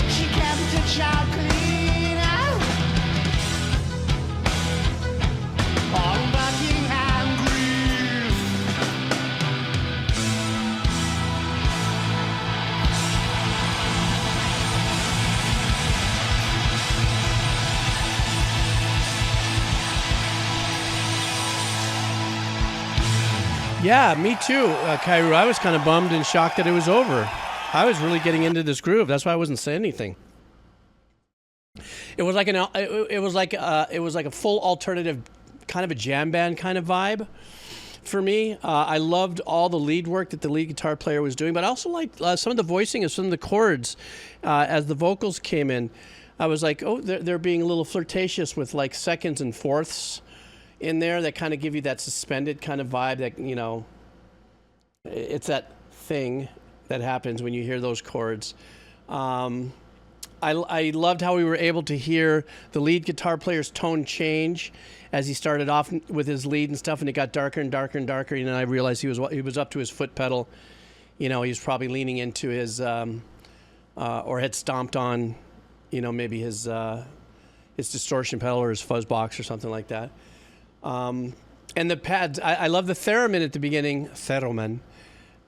She kept a child cleaner on Buckingham Green. Yeah, me too, Kairu. I was kind of bummed and shocked that it was over. I was really getting into this groove. That's why I wasn't saying anything. It was like it was like a full alternative, kind of a jam band kind of vibe for me. I loved all the lead work that the lead guitar player was doing, but I also liked some of the voicing of some of the chords as the vocals came in. I was like, oh, they're being a little flirtatious with like seconds and fourths in there that kind of give you that suspended kind of vibe that, you know, it's that thing that happens when you hear those chords. I loved how we were able to hear the lead guitar player's tone change as he started off with his lead and stuff, and it got darker and darker and darker. And then I realized he was up to his foot pedal. You know, he was probably leaning into his or had stomped on, you know, maybe his distortion pedal or his fuzz box or something like that. And the pads, I love the theremin at the beginning, theremin,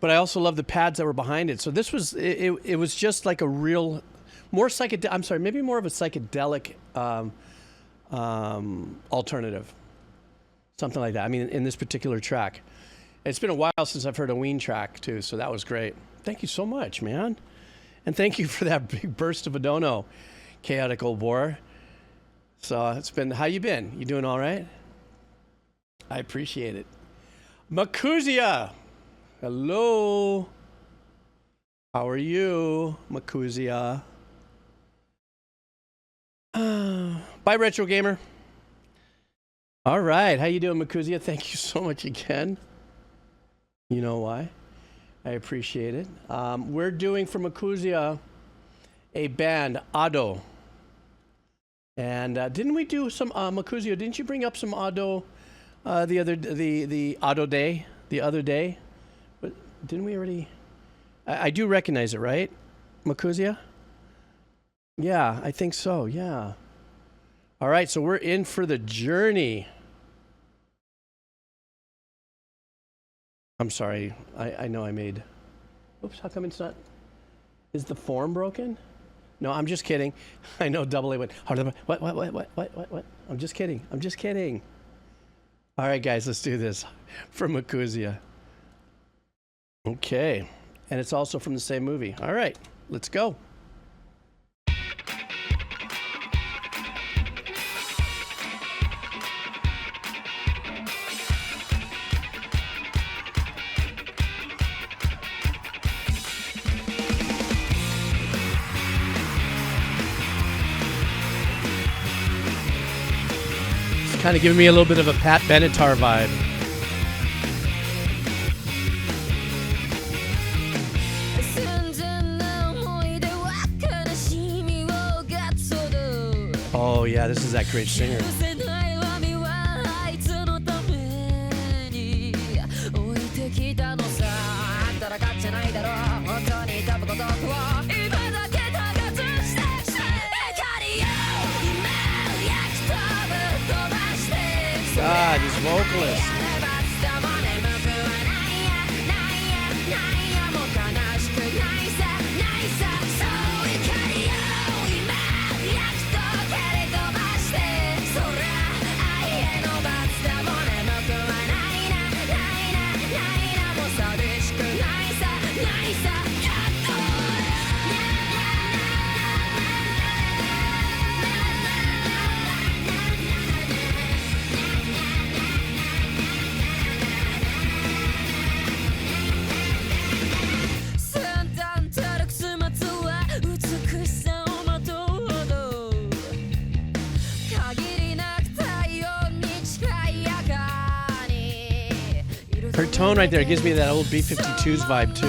but I also love the pads that were behind it. So this was, it was just like a real, more psychedelic, I'm sorry, maybe more of a psychedelic alternative. Something like that. I mean, in this particular track. It's been a while since I've heard a Ween track too, so that was great. Thank you so much, man. And thank you for that big burst of a dono, chaotic old boar. So it's been, how you been? You doing all right? I appreciate it. Makuzia, hello. How are you, Makuzia? Bye, Retro Gamer. All right, how you doing, Makuzia? Thank you so much again. You know why? I appreciate it. We're doing for Makuzia a band, Ado. And didn't we do some Makuzia? Didn't you bring up some Ado the Ado day the other day? But didn't we already? I do recognize it, right, Makuzia? Yeah, I think so. Yeah. All right, so we're in for the journey. I'm sorry. I know I made Oops, how come it's not? Is the form broken? No, I'm just kidding. I know double A went. What? I'm just kidding. I'm just kidding. All right, guys, let's do this. From Makuzia. Okay. And it's also from the same movie. All right, let's go. Kind of giving me a little bit of a Pat Benatar vibe. Oh yeah, this is that great singer. God, these vocalists. Her tone right there gives me that old B-52s vibe too.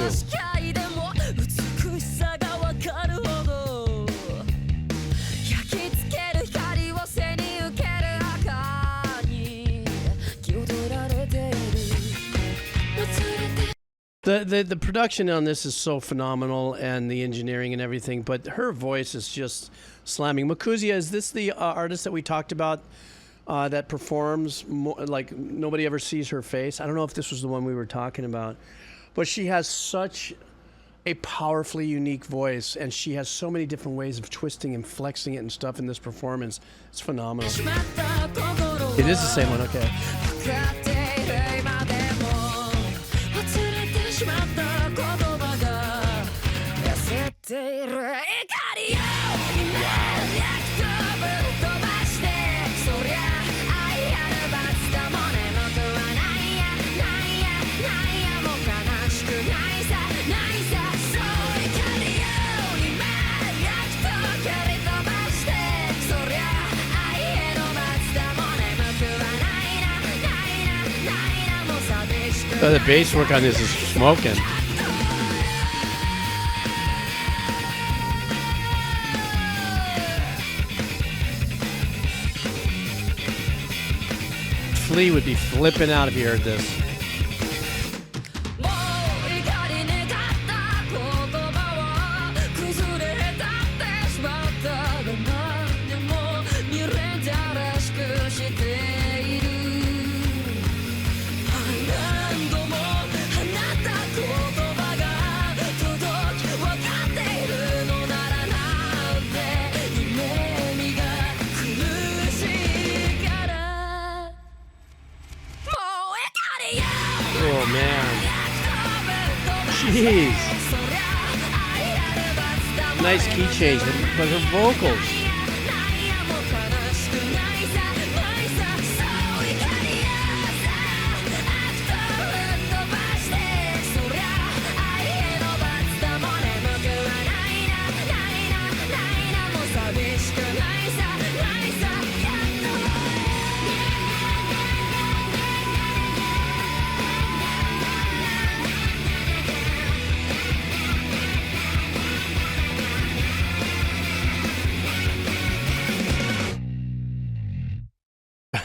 The production on this is so phenomenal, and the engineering and everything, but her voice is just slamming. Makuzia, is this the artist that we talked about that performs like nobody ever sees her face? I don't know if this was the one we were talking about, but she has such a powerfully unique voice, and she has so many different ways of twisting and flexing it and stuff in this performance. It's phenomenal. It is the same one, okay. The bass work on this is smoking. Flea would be flipping out if he heard this. Oh man. Jeez. Nice key change, but her vocals.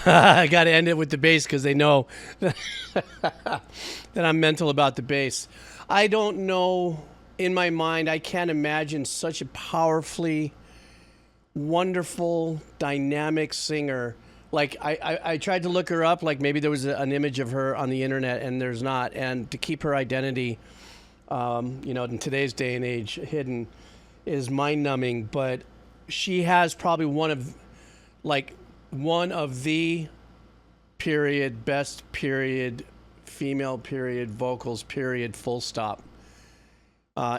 I got to end it with the bass because they know that I'm mental about the bass. I don't know, in my mind, I can't imagine such a powerfully wonderful, dynamic singer. Like, I tried to look her up, like maybe there was an image of her on the internet, and there's not. And to keep her identity In today's day and age, hidden is mind-numbing, but she has probably one of the best female vocals full stop.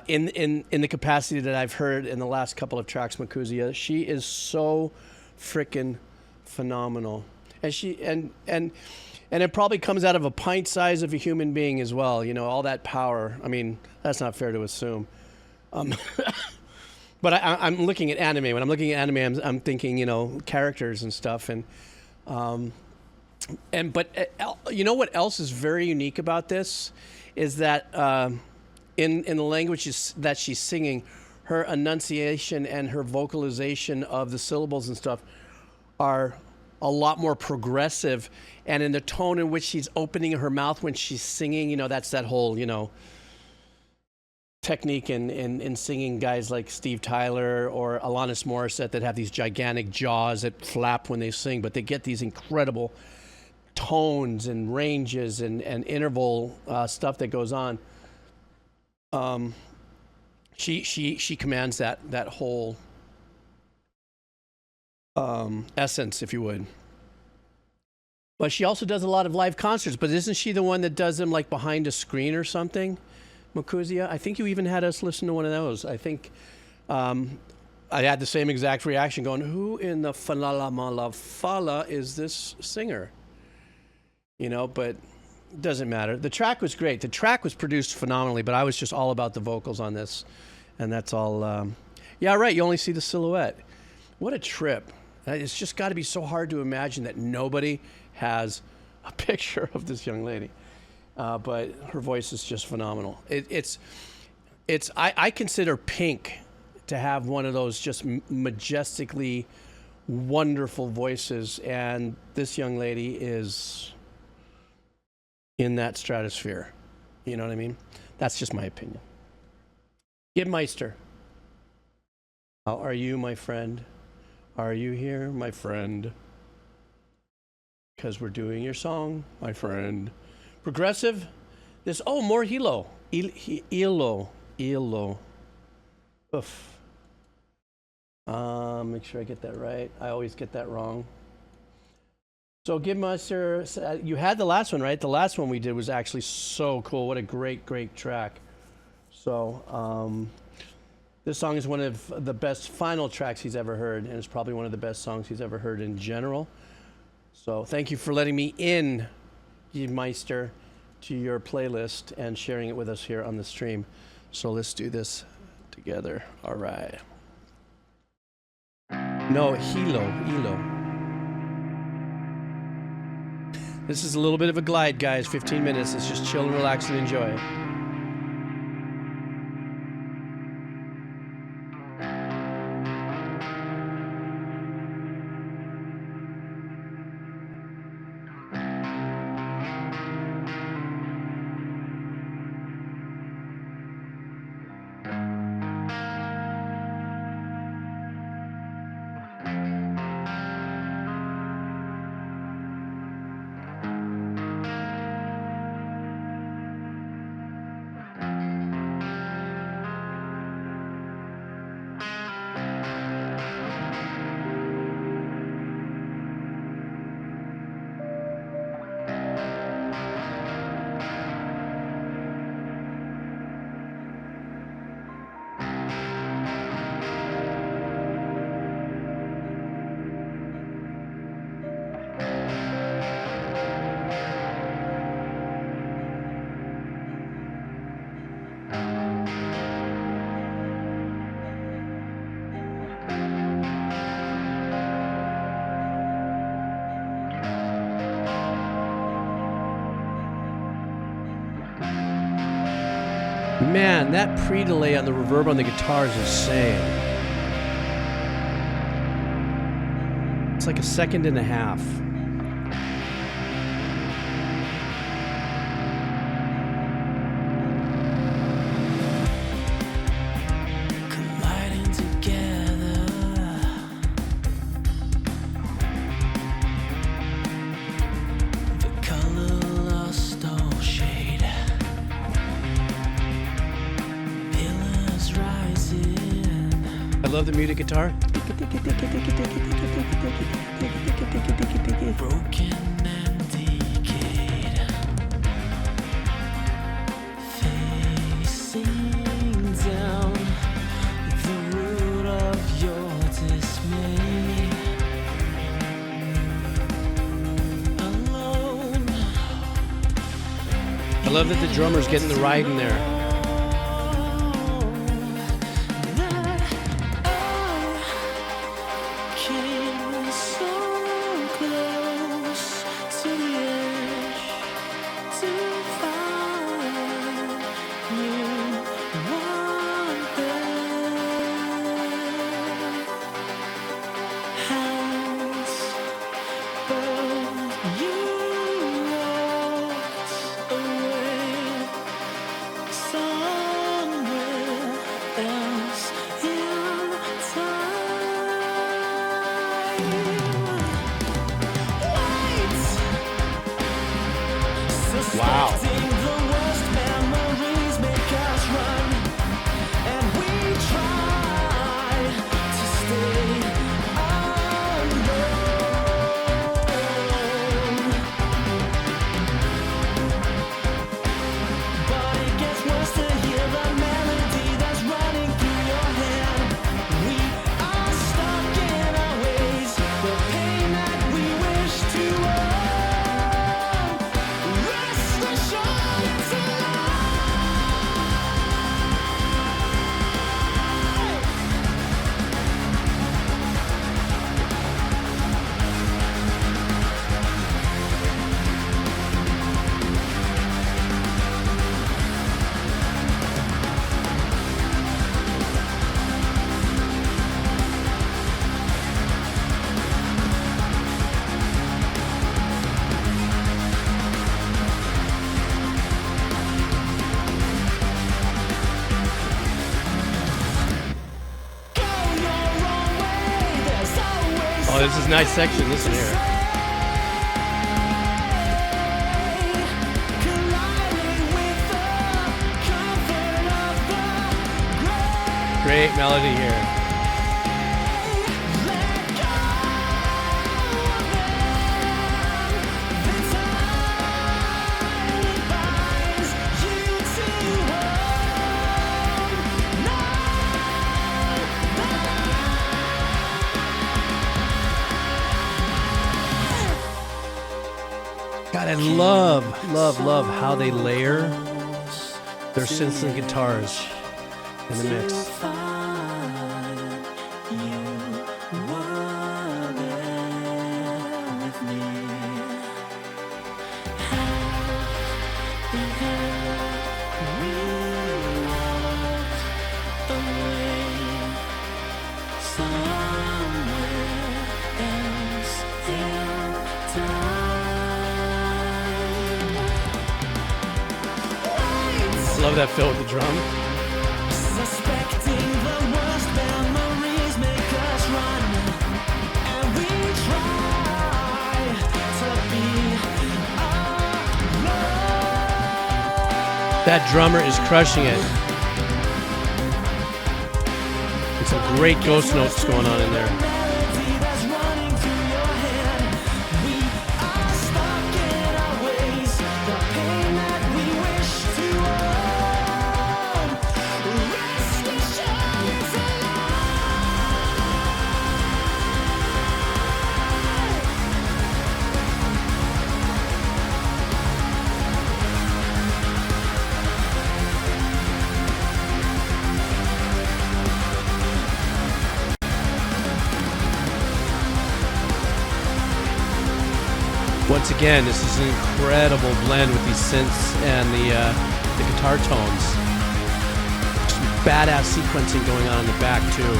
In the capacity that I've heard in the last couple of tracks, Makusia, she is so freaking phenomenal, and it probably comes out of a pint size of a human being as well. All that power. I mean, that's not fair to assume. But I'm looking at anime. When I'm looking at anime, I'm thinking, characters and stuff, but you know what else is very unique about this is that in the languages that she's singing, her enunciation and her vocalization of the syllables and stuff are a lot more progressive, and in the tone in which she's opening her mouth when she's singing, that's that whole, technique in singing, guys like Steve Tyler or Alanis Morissette that have these gigantic jaws that flap when they sing, but they get these incredible tones and ranges and interval stuff that goes on. She commands that whole essence, if you would. But she also does a lot of live concerts. But isn't she the one that does them like behind a screen or something, Makusia? I think you even had us listen to one of those. I think I had the same exact reaction, going, "Who in the fala is this singer?" But it doesn't matter. The track was great. The track was produced phenomenally, but I was just all about the vocals on this, and that's all. Yeah, right. You only see the silhouette. What a trip! It's just got to be so hard to imagine that nobody has a picture of this young lady. But her voice is just phenomenal. I consider Pink to have one of those just majestically wonderful voices, and this young lady is in that stratosphere. You know what I mean? That's just my opinion. Gibmeister, how are you, my friend? Are you here, my friend? Because we're doing your song, my friend. Progressive. More Ihlo. Ihlo. Oof. Make sure I get that right. I always get that wrong. So Gibmeister, you had the last one, right? The last one we did was actually so cool. What a great track. So this song is one of the best final tracks he's ever heard, and it's probably one of the best songs he's ever heard in general. So thank you for letting me in, Gibmeister, to your playlist and sharing it with us here on the stream. So let's do this together. All right. No, Ihlo. This is a little bit of a glide, guys. 15 minutes. Let's just chill and relax and enjoy. Man, that pre-delay on the reverb on the guitar is insane. It's like a second and a half. Colliding together, the color lost all shade. love the muted guitar. Broken and decayed, facing down the root of your dismay. Alone, I love that the drummer's getting the ride in there. came so close to the edge to find you one there. Hands, but you walked away somewhere else in time. Wow. Suspecting the worst memories make us run, and we try to stay alone. But it gets worse to hear the melody that's running through your head. We are stuck in our ways, the pain that we wish to rest assured it's a lie. Go your own way, there's always Oh, this is a nice section. Listen here. colliding with the comfort of the grave. Great melody here. Let go of them. The time binds you to hold. No, God, I love how they layer their synths and guitars in the mix. Love that fill with the drum. Suspecting the worst memories make us run, and we try to be alone. That drummer is crushing it. It's some great ghost notes going on in there. Melody that's running through your head. We are stuck in our ways. The pain that we wish to own. Rest assured it's a Once again, this is an incredible blend with these synths and the guitar tones. Some badass sequencing going on in the back too.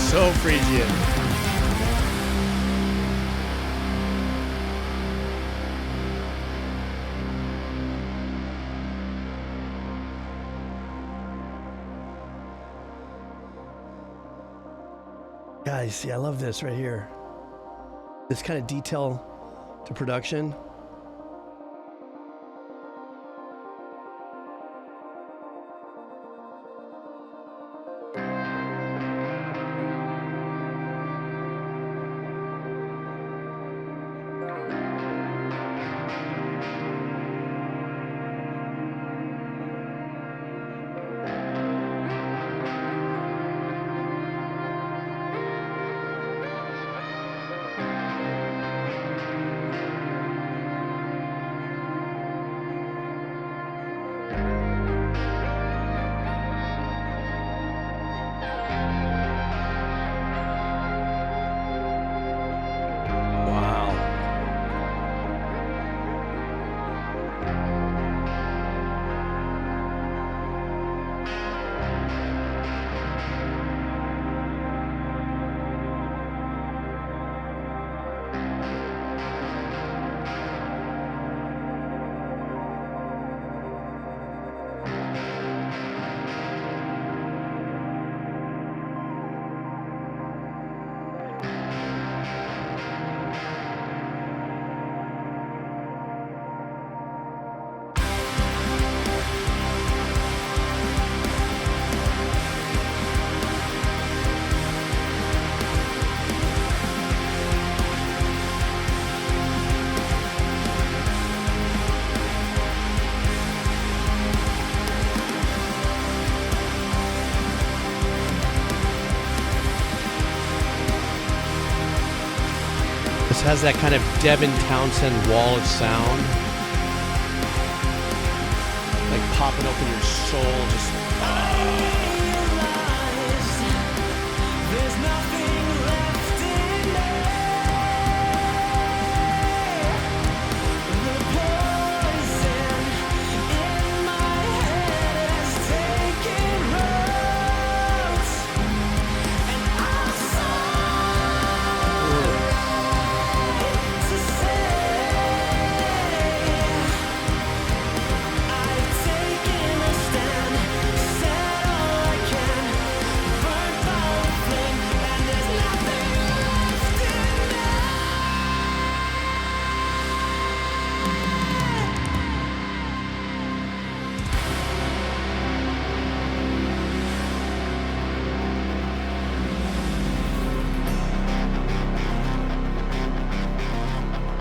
So Phrygian. you see, I love this right here. This kind of detail to production. Has that kind of Devin Townsend wall of sound, like popping open your soul, just There's nothing left in me. The poison in my head has taken roots, and I'm sorry to say I've taken a stand, said all I can, burnt my flame, and there's nothing left in me.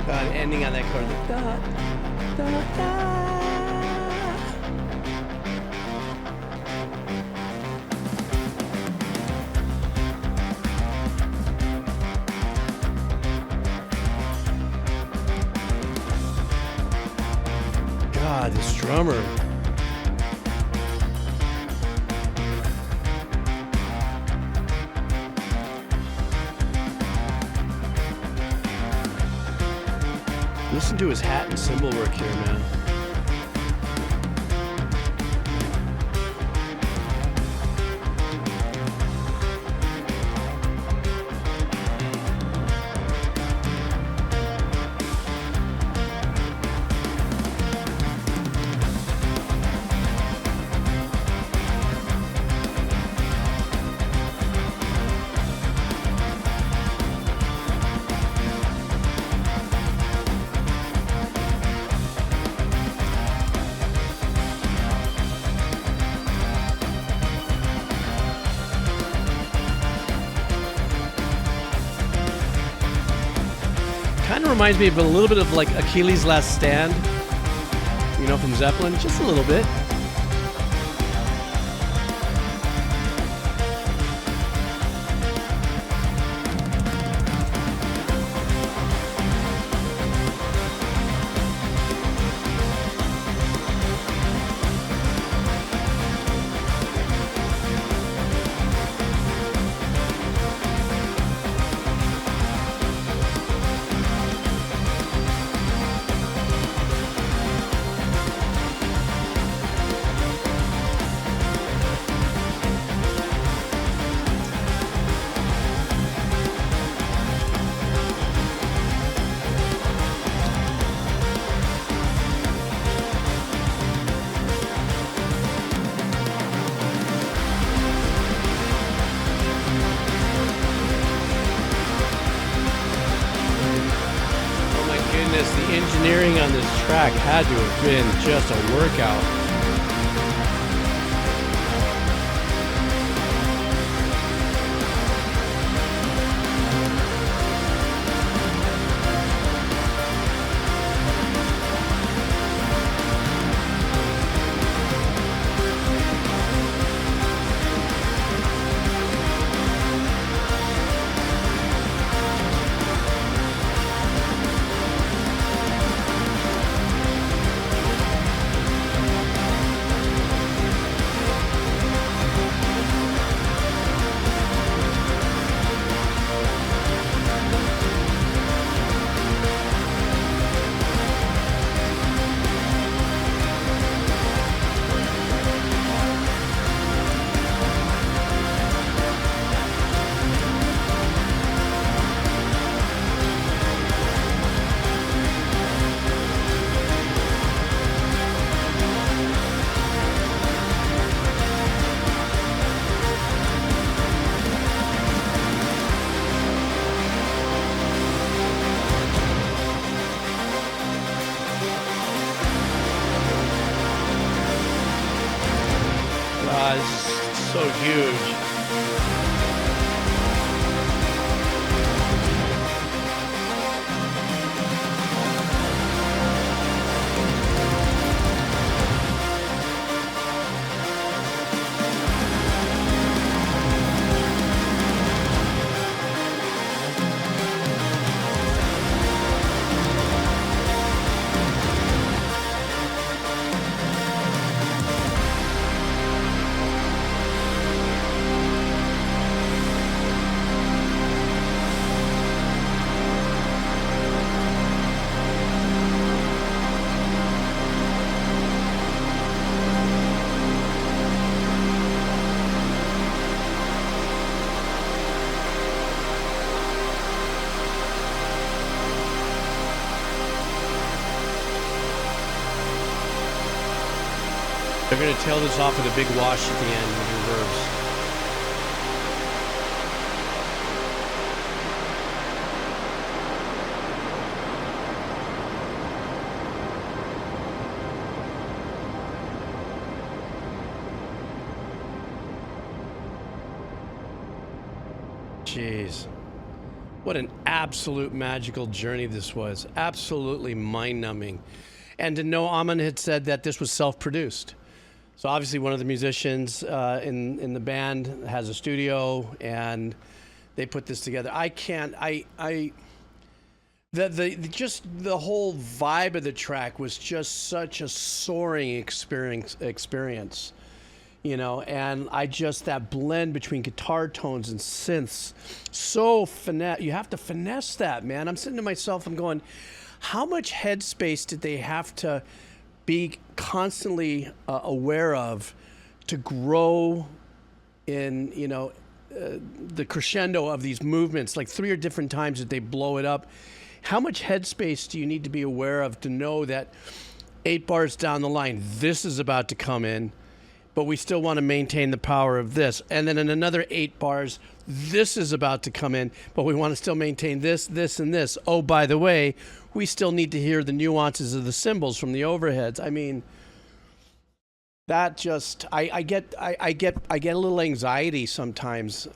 God, ending on that chord. Like, da, da, da. God, this drummer. Listen to his hat and cymbal work here, man. Kind of reminds me of a little bit of like Achilles' Last Stand, you know, from Zeppelin, just a little bit. goodness, the engineering on this track had to have been just a workout. So huge. They're going to tail this off with a big wash at the end with reverbs. Jeez. What an absolute magical journey this was. Absolutely mind-numbing. And to know Aman had said that this was self-produced. So obviously one of the musicians in the band has a studio and they put this together. Just the whole vibe of the track was just such a soaring experience, you know, and that blend between guitar tones and synths, so finesse. You have to finesse that, man. I'm sitting to myself, I'm going, how much headspace did they have to be constantly aware of to grow in, you know, the crescendo of these movements, like 3 or different times that they blow it up. How much headspace do you need to be aware of to know that 8 bars down the line, this is about to come in, but we still want to maintain the power of this. And then in another 8 bars, this is about to come in, but we want to still maintain this, this, and this. Oh, by the way, we still need to hear the nuances of the cymbals from the overheads. I mean, that just, I get a little anxiety sometimes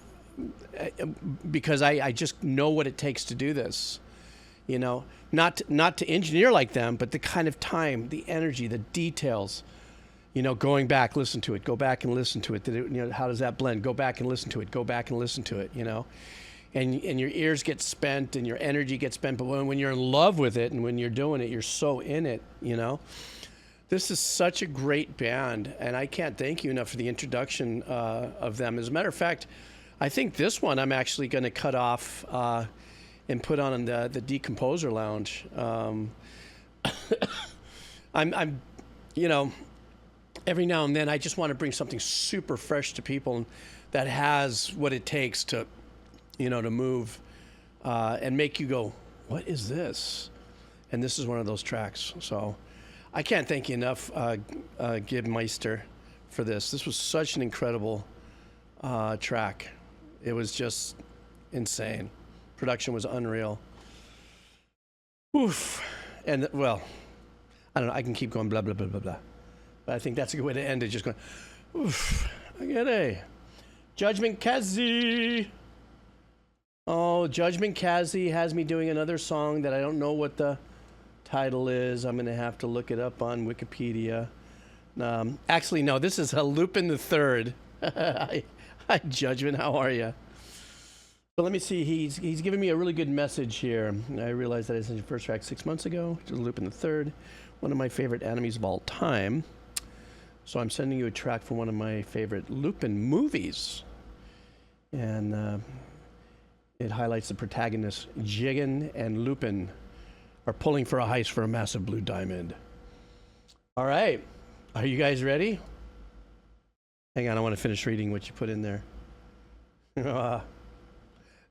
because I just know what it takes to do this. You know, not to engineer like them, but the kind of time, the energy, the details. You know, going back, listen to it, go back and listen to it. You know, how does that blend? Go back and listen to it, go back and listen to it, you know. And your ears get spent and your energy gets spent, but when you're in love with it and when you're doing it, you're so in it, you know. This is such a great band, and I can't thank you enough for the introduction of them. As a matter of fact, I think this one I'm actually going to cut off and put on the Decomposer Lounge. I'm, you know, every now and then I just want to bring something super fresh to people that has what it takes to, you know, to move and make you go, what is this? And this is one of those tracks. So I can't thank you enough, Gib Meister, for this. This was such an incredible track. It was just insane. Production was unreal. Oof. And well, I don't know. I can keep going blah, blah, blah, blah, blah. But I think that's a good way to end it. Just going, oof, I get a Judgment Kazi. Oh, Judgment Kazi has me doing another song that I don't know what the title is. I'm going to have to look it up on Wikipedia. Actually, no, this is a Lupin the Third. Hi, Judgment, how are you? So let me see. He's giving me a really good message here. I realized that I sent you first track 6 months ago. Which is Lupin the Third, one of my favorite animes of all time. So I'm sending you a track from one of my favorite Lupin movies, and it highlights the protagonists Jigen and Lupin are pulling for a heist for a massive blue diamond. All right, are you guys ready? Hang on, I want to finish reading what you put in there.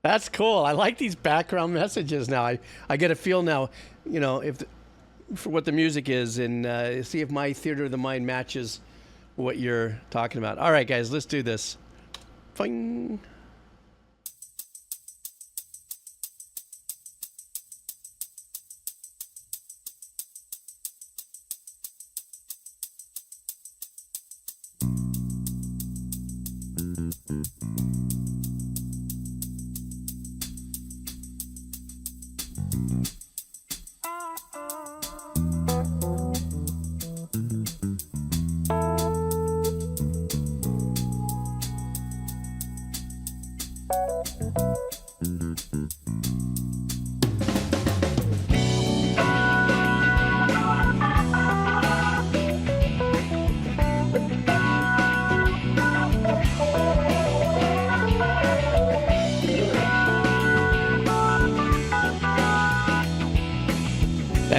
That's cool. I like these background messages now. I get a feel now, you know, for what the music is, and see if my theater of the mind matches what you're talking about. All right, guys, let's do this. Fing.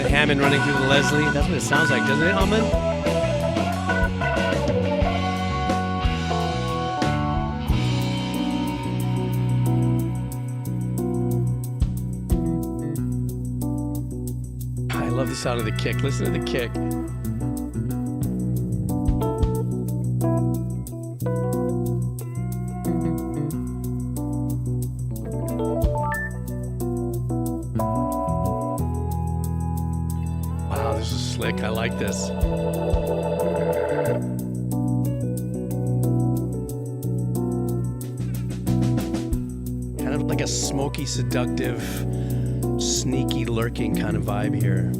Hammond running through the Leslie. That's what it sounds like, doesn't it, Almond? I love the sound of the kick. Listen to the kick. I like this. Kind of like a smoky, seductive, sneaky, lurking kind of vibe here.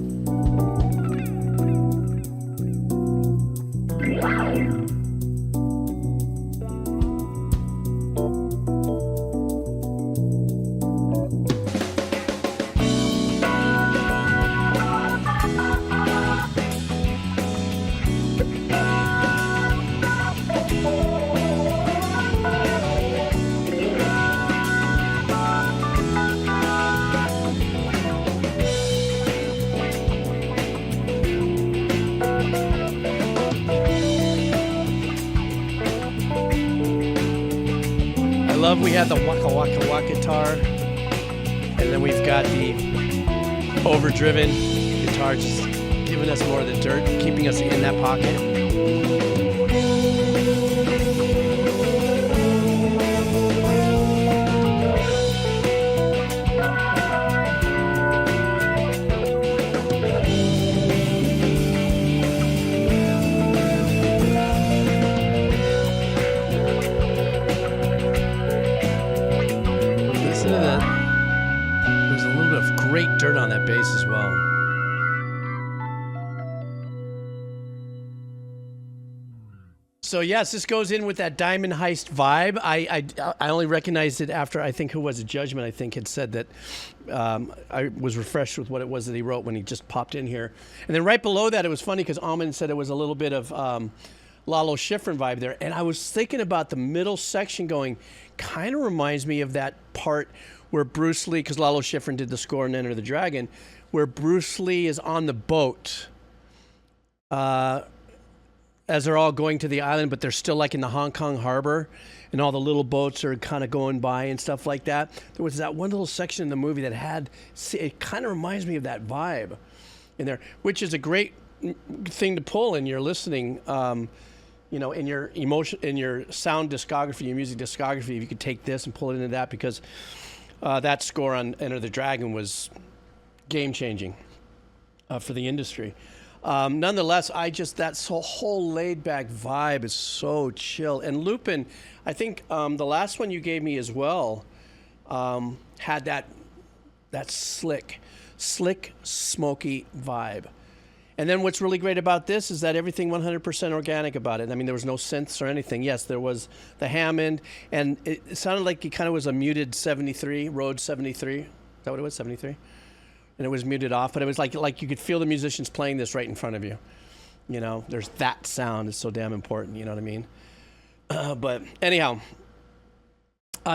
We have the waka waka waka guitar, and then we've got the overdriven guitar just giving us more of the dirt, keeping us in that pocket. Dirt on that bass as well. So yes, this goes in with that Diamond Heist vibe. I only recognized it after, I think, who was it? Judgment, I think, had said that. I was refreshed with what it was that he wrote when he just popped in here. And then right below that, it was funny because Almond said it was a little bit of Lalo Schifrin vibe there. And I was thinking about the middle section going, kind of reminds me of that part where Bruce Lee, because Lalo Schifrin did the score in Enter the Dragon, where Bruce Lee is on the boat as they're all going to the island, but they're still like in the Hong Kong harbor, and all the little boats are kind of going by and stuff like that. There was that one little section in the movie that had, it kind of reminds me of that vibe in there, which is a great thing to pull in your listening, you know, in your emotion, in your sound discography, your music discography. If you could take this and pull it into that, because that score on Enter the Dragon was game-changing. for the industry. Nonetheless, that whole laid back vibe is so chill. And Lupin, I think the last one you gave me as well had that slick, smoky vibe. And then what's really great about this is that everything 100% organic about it. I mean, there was no synths or anything. Yes, there was the Hammond, and it sounded like it kind of was a muted 73, Rode 73. Is that what it was, 73? And it was muted off, but it was like you could feel the musicians playing this right in front of you. You know, there's that sound is so damn important, you know what I mean? But anyhow,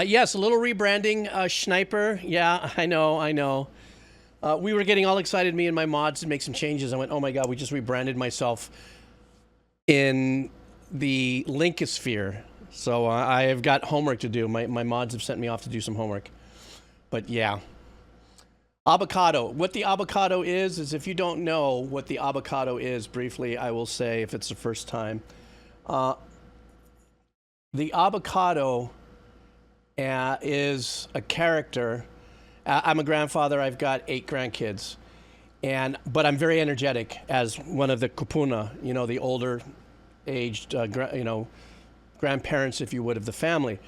yes, a little rebranding, Sniper. Yeah, I know. We were getting all excited, me and my mods, to make some changes. I went, oh my God, we just rebranded myself in the Linkosphere. So I have got homework to do. My mods have sent me off to do some homework. But yeah. Avocado. What the avocado is if you don't know what the avocado is, briefly, I will say, if it's the first time. The avocado is a character. I'm a grandfather. I've got 8 grandkids, but I'm very energetic as one of the kupuna, you know, the older aged, grandparents, if you would, of the family.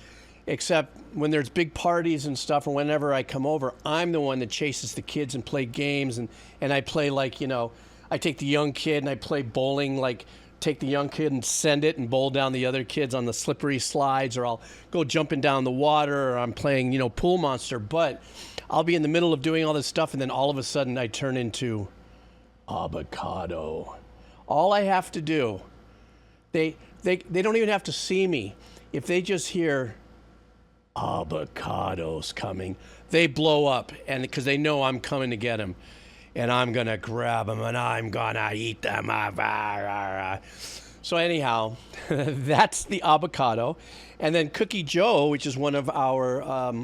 Except when there's big parties and stuff, or whenever I come over, I'm the one that chases the kids and play games, and I play like, you know, I take the young kid and I play bowling, like take the young kid and send it and bowl down the other kids on the slippery slides, or I'll go jumping down the water, or I'm playing, you know, Pool Monster. But I'll be in the middle of doing all this stuff, and then all of a sudden I turn into avocado. All I have to do, they don't even have to see me. If they just hear avocados coming, they blow up, and because they know I'm coming to get them, and I'm gonna grab them and I'm gonna eat them. So anyhow, that's the avocado. And then Cookie Joe, which is one of our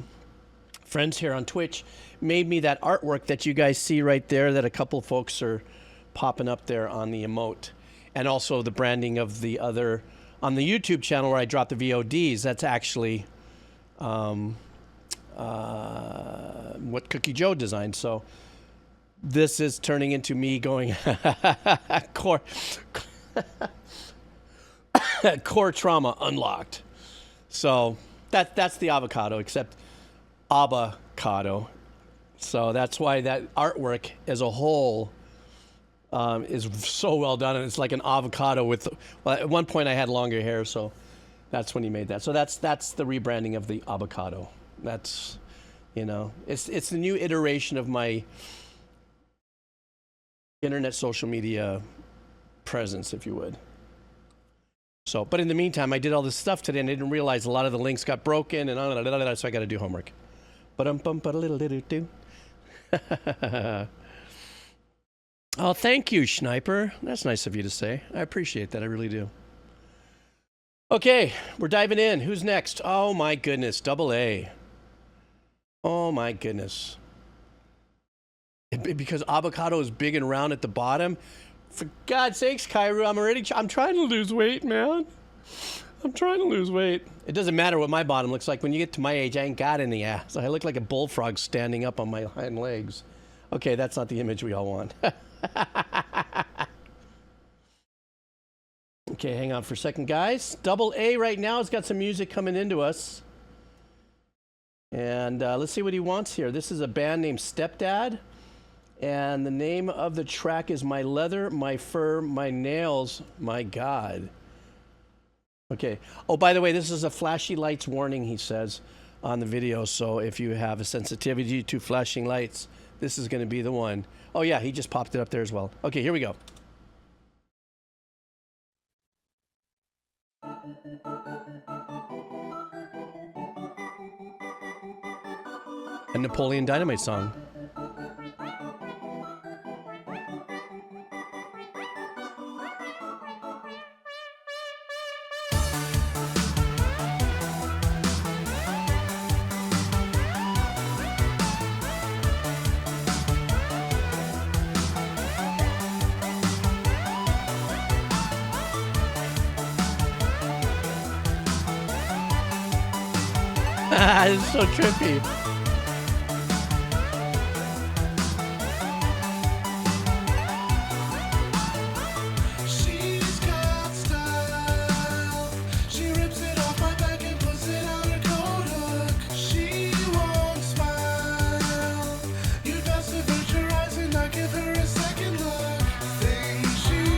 friends here on Twitch, made me that artwork that you guys see right there, that a couple of folks are popping up there on the emote, and also the branding of the other on the YouTube channel where I drop the VODs. That's actually what Cookie Joe designed. So this is turning into me going core trauma unlocked. So that's the avocado, except avocado. So that's why that artwork as a whole is so well done, and it's like an avocado with. Well, at one point I had longer hair, so that's when he made that. So that's the rebranding of the avocado. That's, you know, it's the new iteration of my internet social media presence, if you would. So, but in the meantime, I did all this stuff today, and I didn't realize a lot of the links got broken, and so I got to do homework. Oh, thank you, Sniper. That's nice of you to say. I appreciate that. I really do. Okay, we're diving in. Who's next? Oh my goodness, Double A. Oh my goodness. Because avocado is big and round at the bottom. For God's sakes, Kairu, I'm trying to lose weight, man. I'm trying to lose weight. It doesn't matter what my bottom looks like. When you get to my age, I ain't got any ass. I look like a bullfrog standing up on my hind legs. Okay, that's not the image we all want. Okay, hang on for a second, guys. Double A right now has got some music coming into us. And let's see what he wants here. This is a band named Stepdad. And the name of the track is My Leather, My Fur, My Nails, My God. Okay. Oh, by the way, this is a flashy lights warning, he says on the video. So if you have a sensitivity to flashing lights, this is going to be the one. Oh, yeah, he just popped it up there as well. Okay, here we go. A Napoleon Dynamite song. It's so trippy.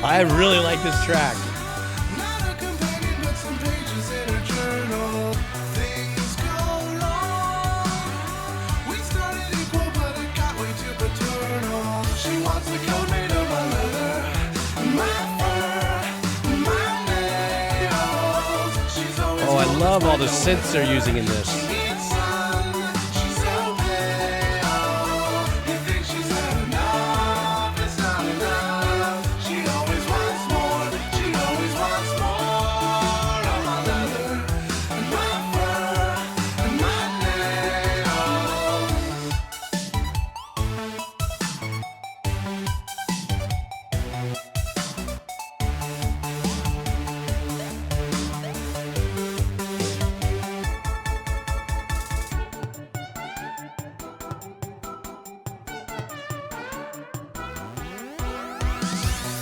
I really like this track. Not a companion, but some pages in her journal. Things go wrong. We started equal, but it got way too paternal. She wants the code made of my leather, my fur, my nails. She's always Oh, I love all the synths they're using in this. needs sun. She's so pale. You think she's had enough? It's not enough. She always wants more. She always wants more of my leather and my fur and my nails.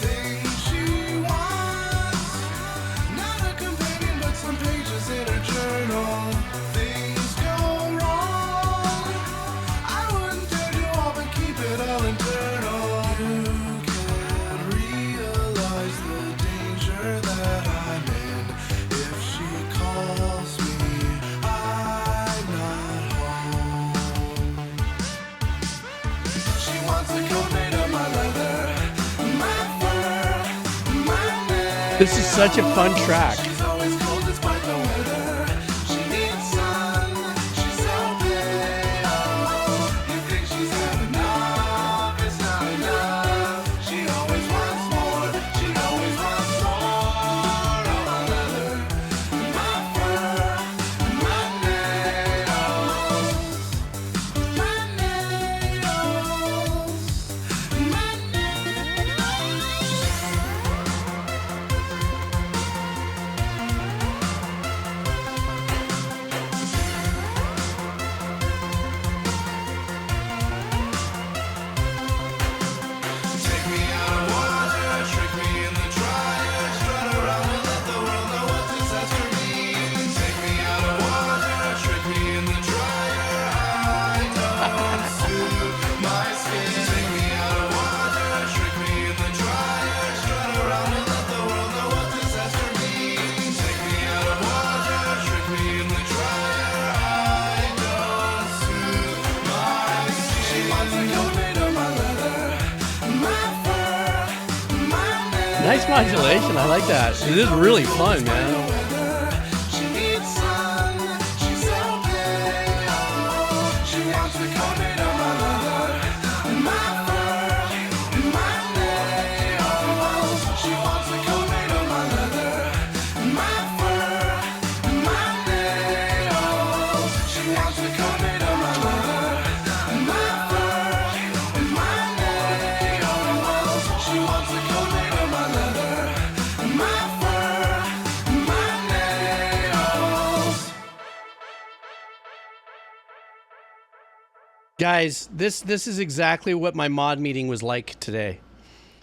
Things she wants, not a companion, but some pages in her journal. Things go wrong. I wouldn't dare do all but keep it all internal. You can't realize the danger that I'm in. If she calls me, I'm not home. She wants a coat made of my leather, my fur, my nails. This is such a fun track. She's always cold despite the weather. She needs sun. She's so pale. You think she's had enough? It's not enough. She always wants more. She always wants more of my leather, my fur, my nails, my nails, my nails. Take me out of water, trick me in the dryer, strut around and let the world know what this has for me. Take me out of water, trick me in the dryer, I don't suit my skin. Take me out of water, trick me in the dryer, strut around and let the world know what this has for me. Take me out of water, trick me in the dryer, I don't suit my skin. She wants a coat made of my leather, my fur, my nails. Nice modulation. I like that. It is really fun, man. She needs sun. She's so pale. She wants the coat made of my leather, my fur, my nails. She wants the coat made of my leather, my fur, my nails. She wants the coat made of my leather, my fur, my nails. She wants the coat made of my leather, my fur, my nails. Guys, this is exactly what my mod meeting was like today.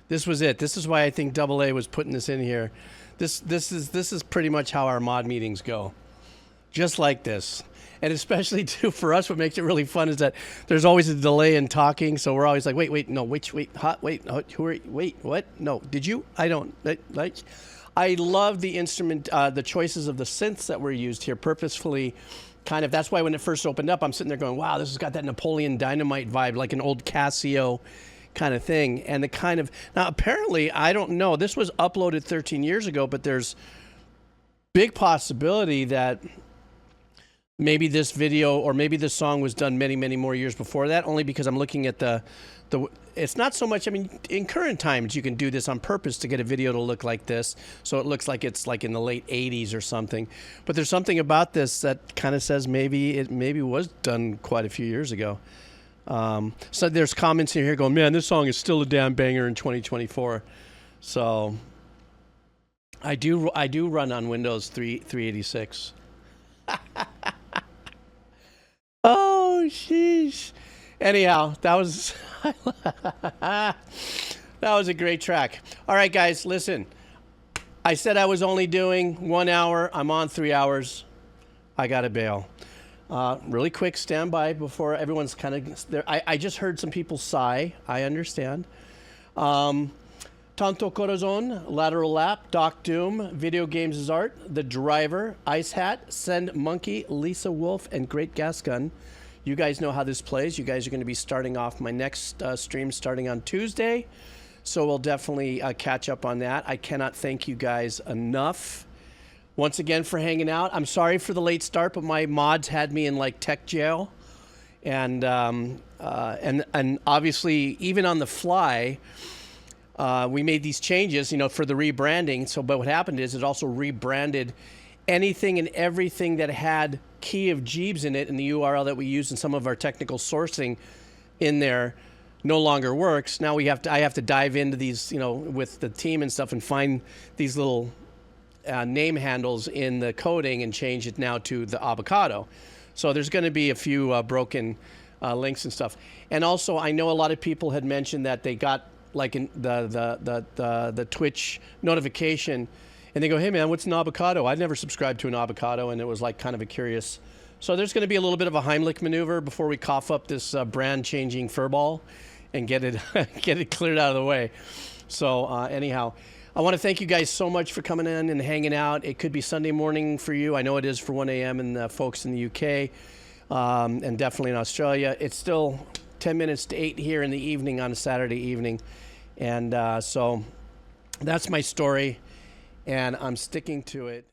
This was it. This is why I think AA was putting this in here. This is pretty much how our mod meetings go. Just like this. And especially too for us, what makes it really fun is that there's always a delay in talking, so we're always like, wait, no, wait, hot, wait, who are you? Wait, what? No, did you? I don't like. I love the instrument, the choices of the synths that were used here purposefully. Kind of, that's why when it first opened up, I'm sitting there going, wow, this has got that Napoleon Dynamite vibe, like an old Casio kind of thing. And the kind of, now apparently, I don't know, this was uploaded 13 years ago, but there's big possibility that maybe this video or maybe this song was done many, many more years before that, only because I'm looking at the it's not so much, I mean, in current times, you can do this on purpose to get a video to look like this, so it looks like it's like in the late 80s or something. But there's something about this that kind of says maybe it was done quite a few years ago. So there's comments in here going, man, this song is still a damn banger in 2024. So I do run on Windows 386. Oh, sheesh. Anyhow, that was that was a great track. All right, guys, listen. I said I was only doing 1 hour. I'm on 3 hours. I got to bail. Really quick standby before everyone's kind of there. I just heard some people sigh. I understand. Talk Tanto Corazon, Lateral Lap, Doc Doom, Video Games is Art, The Driver, Ice Hat, Send Monkey, Lisa Wolf, and Great Gas Gun. You guys know how this plays. You guys are going to be starting off my next stream starting on Tuesday. So we'll definitely catch up on that. I cannot thank you guys enough once again for hanging out. I'm sorry for the late start, but my mods had me in like tech jail. And obviously, even on the fly, we made these changes, for the rebranding. But what happened is it also rebranded anything and everything that had Key of Jeeves in it, and the URL that we used in some of our technical sourcing in there no longer works. Now I have to dive into these, with the team and stuff and find these little name handles in the coding and change it now to the avocado. So there's going to be a few broken links and stuff. And also, I know a lot of people had mentioned that they got like the Twitch notification, and they go, "Hey man, what's an avocado? I've never subscribed to an avocado," and it was like kind of a curious. So there's going to be a little bit of a Heimlich maneuver before we cough up this brand-changing furball and get it cleared out of the way. So anyhow, I want to thank you guys so much for coming in and hanging out. It could be Sunday morning for you. I know it is for 1 a.m. and folks in the UK and definitely in Australia. It's still 10 minutes to 8 here in the evening on a Saturday evening. And so that's my story, and I'm sticking to it.